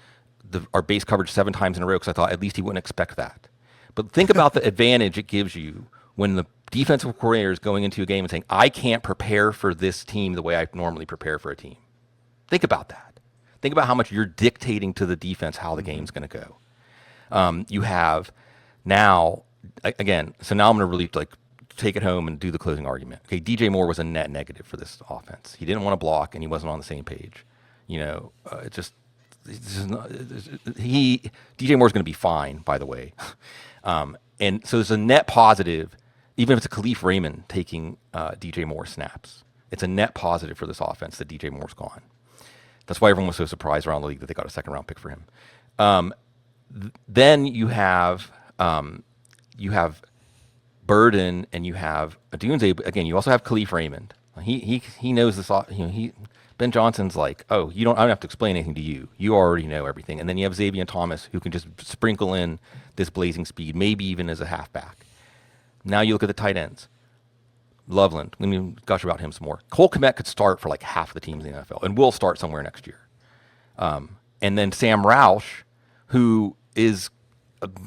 our base coverage 7 times in a row because I thought at least he wouldn't expect that. But think about the advantage it gives you when the defensive coordinator is going into a game and saying, I can't prepare for this team the way I normally prepare for a team. Think about that. Think about how much you're dictating to the defense how the game's going to go. You have now, again, so now I'm going to really like take it home and do the closing argument. Okay, DJ Moore was a net negative for this offense. He didn't want to block and he wasn't on the same page. DJ Moore's going to be fine, by the way. And so there's a net positive, even if it's a Khalif Raymond taking DJ Moore snaps. It's a net positive for this offense that DJ Moore's gone. That's why everyone was so surprised around the league that they got a second round pick for him. Then you have Burden and you have Adunze. Again, you also have Khalif Raymond. He knows this. Ben Johnson's like, I don't have to explain anything to you. You already know everything. And then you have Xavier Thomas who can just sprinkle in this blazing speed, maybe even as a halfback. Now you look at the tight ends. Loveland, let me gush about him some more. Cole Kmet could start for like half of the teams in the NFL and will start somewhere next year. And then Sam Roush, who is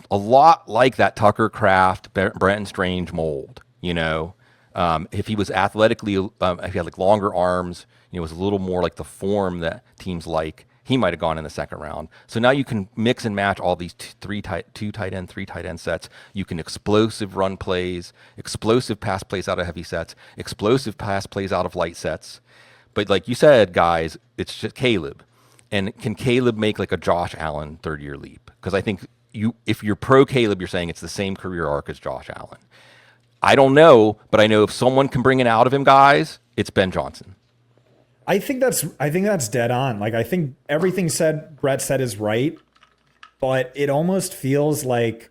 a lot like that Tucker Kraft, Brenton Strange mold, if he was athletically, if he had like longer arms, was a little more like the form that teams like, he might have gone in the second round. So now you can mix and match all these 3 tight end sets. You can explosive run plays, explosive pass plays out of heavy sets, explosive pass plays out of light sets. But like you said, guys, it's just Caleb. And can Caleb make like a Josh Allen third-year leap? Because I think if you're pro Caleb, you're saying it's the same career arc as Josh Allen. I don't know, but I know if someone can bring it out of him, guys, it's Ben Johnson. I think that's dead on. Like, I think everything Brett said is right, but it almost feels like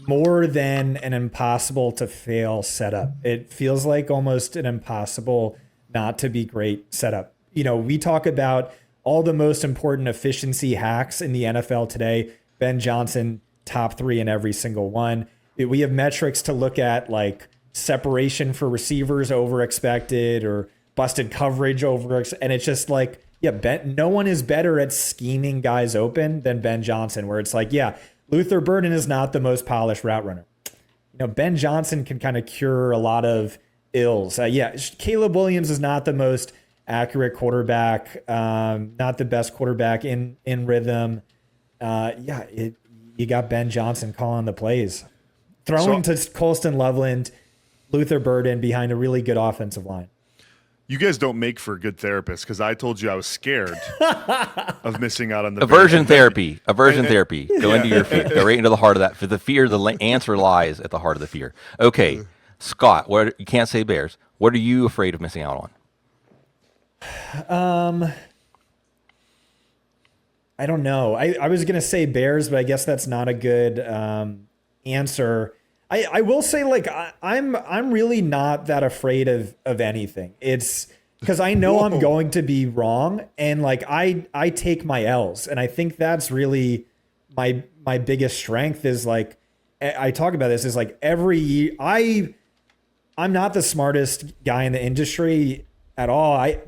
more than an impossible to fail setup. It feels like almost an impossible not to be great setup. We talk about all the most important efficiency hacks in the NFL today. Ben Johnson, top 3 in every single one. We have metrics to look at, like separation for receivers over expected or busted coverage over, and it's just like, no one is better at scheming guys open than Ben Johnson, where it's like, Luther Burden is not the most polished route runner. Ben Johnson can kind of cure a lot of ills. Caleb Williams is not the most accurate quarterback, not the best quarterback in rhythm. You got Ben Johnson calling the plays, throwing to Colston Loveland, Luther Burden behind a really good offensive line. You guys don't make for good therapists because I told you I was scared of missing out on the aversion therapy. Aversion therapy. Go into your fear. Go right into the heart of that. For the fear, the answer lies at the heart of the fear. Okay, Scott. You can't say Bears. What are you afraid of missing out on? I don't know. I was gonna say Bears, but I guess that's not a good answer. I will say, like, I'm really not that afraid of anything. It's because I know I'm going to be wrong, and like I take my L's, and I think that's really my biggest strength. Is like, I talk about this, is like every year I'm not the smartest guy in the industry, at all. I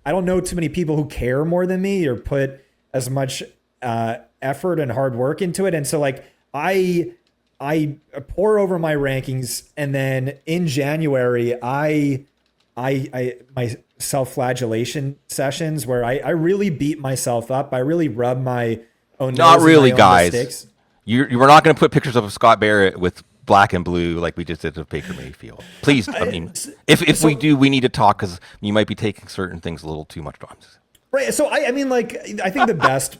don't know too many people who care more than me or put as much effort and hard work into it. And so like I pour over my rankings, and then in January I my self-flagellation sessions where I really beat myself up. I really rub my own Not nose in really, my own guys. mistakes. You were not going to put pictures of Scott Barrett with black and blue like we just did with Baker Mayfield. Please, I mean, if we do, we need to talk because you might be taking certain things a little too much times. Right. So I mean, like, I think the best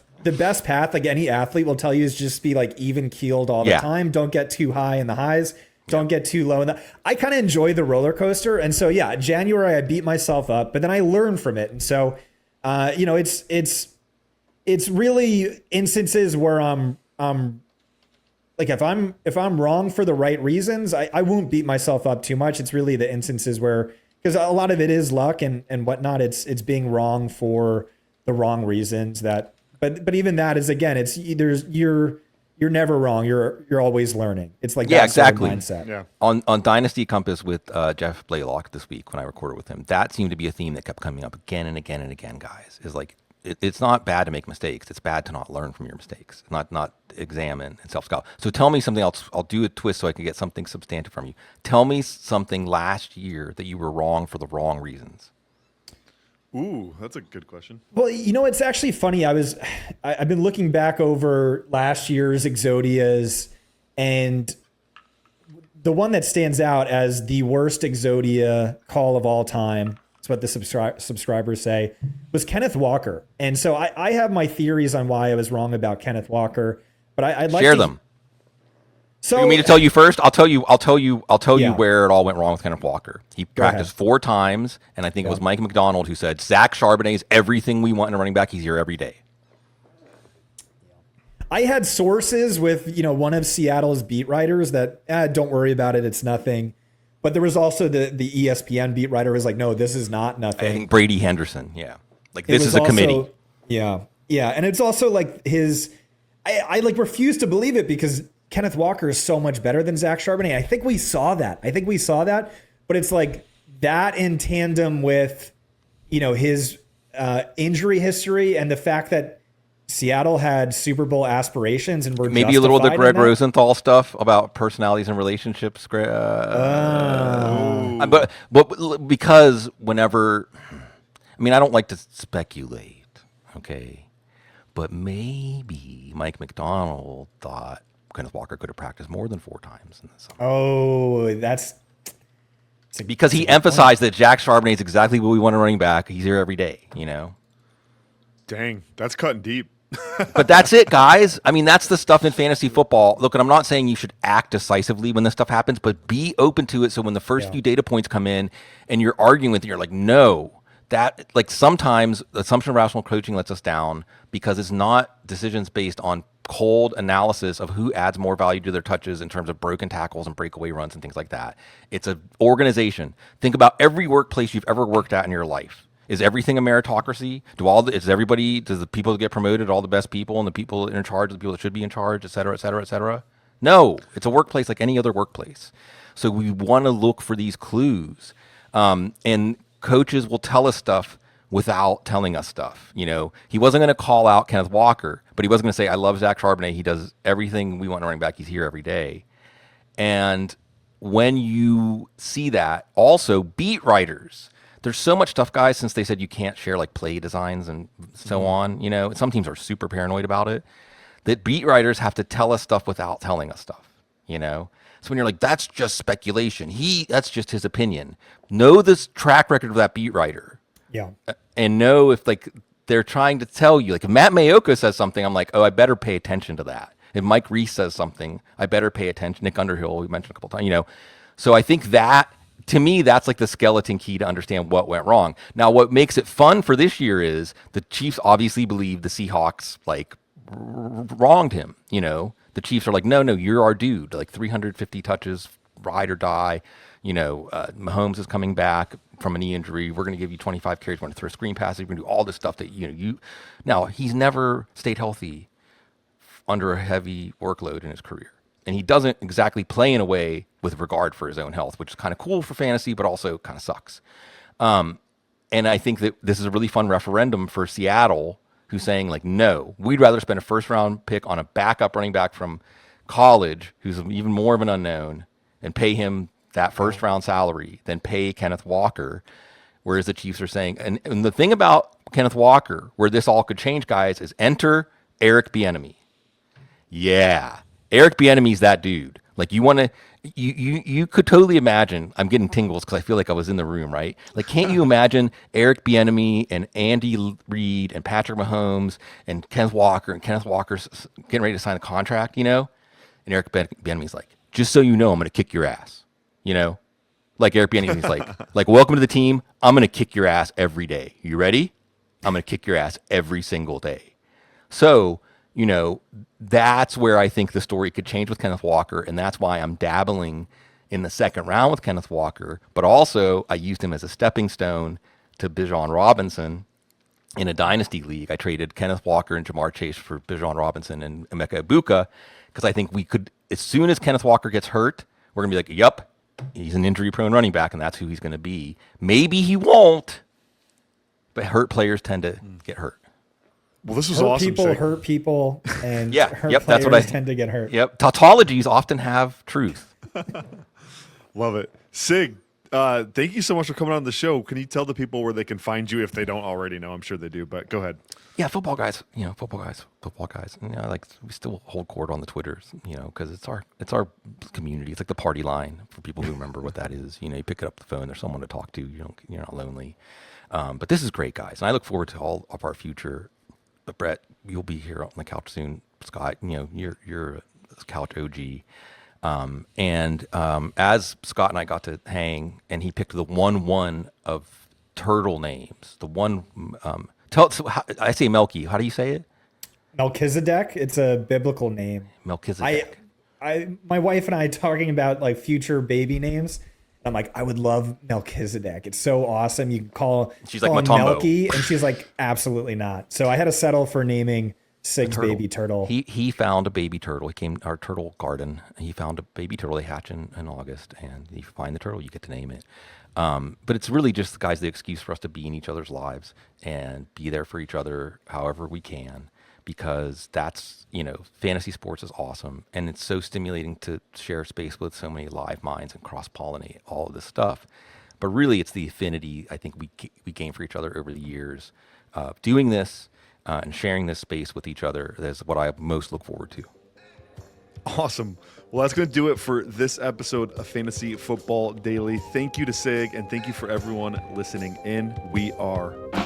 path, like any athlete will tell you, is just be like even keeled all the time. Don't get too high in the highs. Don't get too low in the. I kind of enjoy the roller coaster, and so yeah, January I beat myself up, but then I learn from it, and so, it's really instances where I'm like if I'm wrong for the right reasons, I won't beat myself up too much. It's really the instances where, because a lot of it is luck and whatnot. It's being wrong for the wrong reasons that. But even that is, again, it's you're never wrong. You're always learning. It's like that exactly. sort of mindset. Yeah. On Dynasty Compass with Jeff Blaylock this week when I recorded with him, that seemed to be a theme that kept coming up again and again and again. Guys, is like it's not bad to make mistakes. It's bad to not learn from your mistakes, not examine and self-scout. So tell me something else. I'll do a twist so I can get something substantive from you. Tell me something last year that you were wrong for the wrong reasons. Ooh, that's a good question. Well, it's actually funny. I've been looking back over last year's Exodias, and the one that stands out as the worst Exodia call of all time, that's what the subscribers say, was Kenneth Walker. And so I have my theories on why I was wrong about Kenneth Walker, but I'd like Share to them. So You want me to tell you first? I'll tell you Yeah. where it all went wrong with Kenneth Walker. He practiced 4 times, and I think it was Mike McDonald who said, Zach Charbonnet's everything we want in a running back. He's here every day. I had sources with, one of Seattle's beat writers that, don't worry about it, it's nothing. But there was also the ESPN beat writer who was like, no, this is not I nothing. think Brady Henderson, yeah. Like, It this was is a also- committee. Yeah. Yeah. And it's also like I like refuse to believe it because Kenneth Walker is so much better than Zach Charbonnet. I think we saw that. But it's like that in tandem with, his injury history and the fact that Seattle had Super Bowl aspirations and were Maybe a little of the justified Gregg in that. Rosenthal stuff about personalities and relationships. But because whenever, I don't like to speculate, okay, but maybe Mike McDonald thought Kenneth Walker could have practiced more than 4 times in the summer. Oh, Because he emphasized that Jack Charbonnet is exactly what we want a running back. He's here every day, Dang, that's cutting deep. But that's it, guys. That's the stuff in fantasy football. Look, and I'm not saying you should act decisively when this stuff happens, but be open to it. So when the first few data points come in and you're arguing with it, you're like, no, that, like, sometimes assumption of rational coaching lets us down because it's not decisions based on cold analysis of who adds more value to their touches in terms of broken tackles and breakaway runs and things like that. It's an organization. Think about every workplace you've ever worked at in your life. Is everything a meritocracy? Does the people that get promoted all the best people, and the people in charge are the people that should be in charge, et cetera, et cetera, et cetera? No, it's a workplace like any other workplace. So we want to look for these clues. And coaches will tell us stuff without telling us stuff. He wasn't going to call out Kenneth Walker, but he wasn't going to say, I love Zach Charbonnet. He does everything we want in a running back. He's here every day. And when you see that, also beat writers, there's so much stuff, guys, since they said you can't share like play designs and so on, some teams are super paranoid about it, that beat writers have to tell us stuff without telling us stuff, So when you're like, that's just speculation, that's just his opinion. Know this track record of that beat writer. Yeah. And know if like they're trying to tell you, like if Matt Mayoka says something, I'm like, oh, I better pay attention to that. If Mike Reese says something, I better pay attention. Nick Underhill, we mentioned a couple times, So I think that, to me, that's like the skeleton key to understand what went wrong. Now, what makes it fun for this year is the Chiefs obviously believe the Seahawks like wronged him. The Chiefs are like, no, you're our dude. Like 350 touches, ride or die. Mahomes is coming back from a knee injury. We're going to give you 25 carries. We're going to throw screen passes. We're going to do all this stuff that you. Now he's never stayed healthy under a heavy workload in his career. And he doesn't exactly play in a way with regard for his own health, which is kind of cool for fantasy, but also kind of sucks. And I think that this is a really fun referendum for Seattle, who's saying, like, no, we'd rather spend a first-round pick on a backup running back from college who's even more of an unknown and pay him that first-round salary than pay Kenneth Walker. Whereas the Chiefs are saying, and the thing about Kenneth Walker, where this all could change, guys, is enter Eric Bieniemy. Yeah, Eric Bieniemy's that dude. Like, you want to, you could totally imagine. I'm getting tingles because I feel like I was in the room, right? Like, can't you imagine Eric Bieniemy and Andy Reid and Patrick Mahomes and Kenneth Walker's getting ready to sign a contract, And Eric Bieniemy's like, just so you know, I'm going to kick your ass, Like Eric Bieniemy's like, welcome to the team. I'm going to kick your ass every day. You ready? I'm going to kick your ass every single day. So, that's where I think the story could change with Kenneth Walker. And that's why I'm dabbling in the second round with Kenneth Walker. But also, I used him as a stepping stone to Bijan Robinson in a dynasty league. I traded Kenneth Walker and Jamar Chase for Bijan Robinson and Emeka Egbuka because I think we could, as soon as Kenneth Walker gets hurt, we're going to be like, yep, he's an injury-prone running back, and that's who he's going to be. Maybe he won't, but hurt players tend to get hurt. Well, this was awesome. Hurt people, and hurt players that's what tend to get hurt. Yep, tautologies often have truth. Love it. Sig, thank you so much for coming on the show. Can you tell the people where they can find you if they don't already know? I'm sure they do, but go ahead. Yeah, football guys. Like, we still hold court on the Twitters, because it's our community. It's like the party line for people who remember what that is. You pick up the phone, there's someone to talk to. You're not lonely. But this is great, guys, and I look forward to all of our future. But Brett, you'll be here on the couch soon. Scott, you're a couch OG. As Scott and I got to hang, and he picked the 1-1 of turtle names. The one. I say Melky. How do you say it? Melchizedek. It's a biblical name. Melchizedek. My wife and I talking about like future baby names. I'm like, I would love Melchizedek. It's so awesome. You can call She's call like him Matumbo. Melky, and she's like, absolutely not. So I had to settle for naming Sig's baby turtle. He found a baby turtle. He came to our turtle garden. He found a baby turtle. They hatch in August, and you find the turtle, you get to name it. But it's really just, guys, the excuse for us to be in each other's lives and be there for each other however we can, because that's, fantasy sports is awesome. And it's so stimulating to share space with so many live minds and cross-pollinate all of this stuff. But really, it's the affinity I think we gain for each other over the years of doing this and sharing this space with each other. That's what I most look forward to. Awesome. Well, that's going to do it for this episode of Fantasy Football Daily. Thank you to Sig, and thank you for everyone listening in. We are out.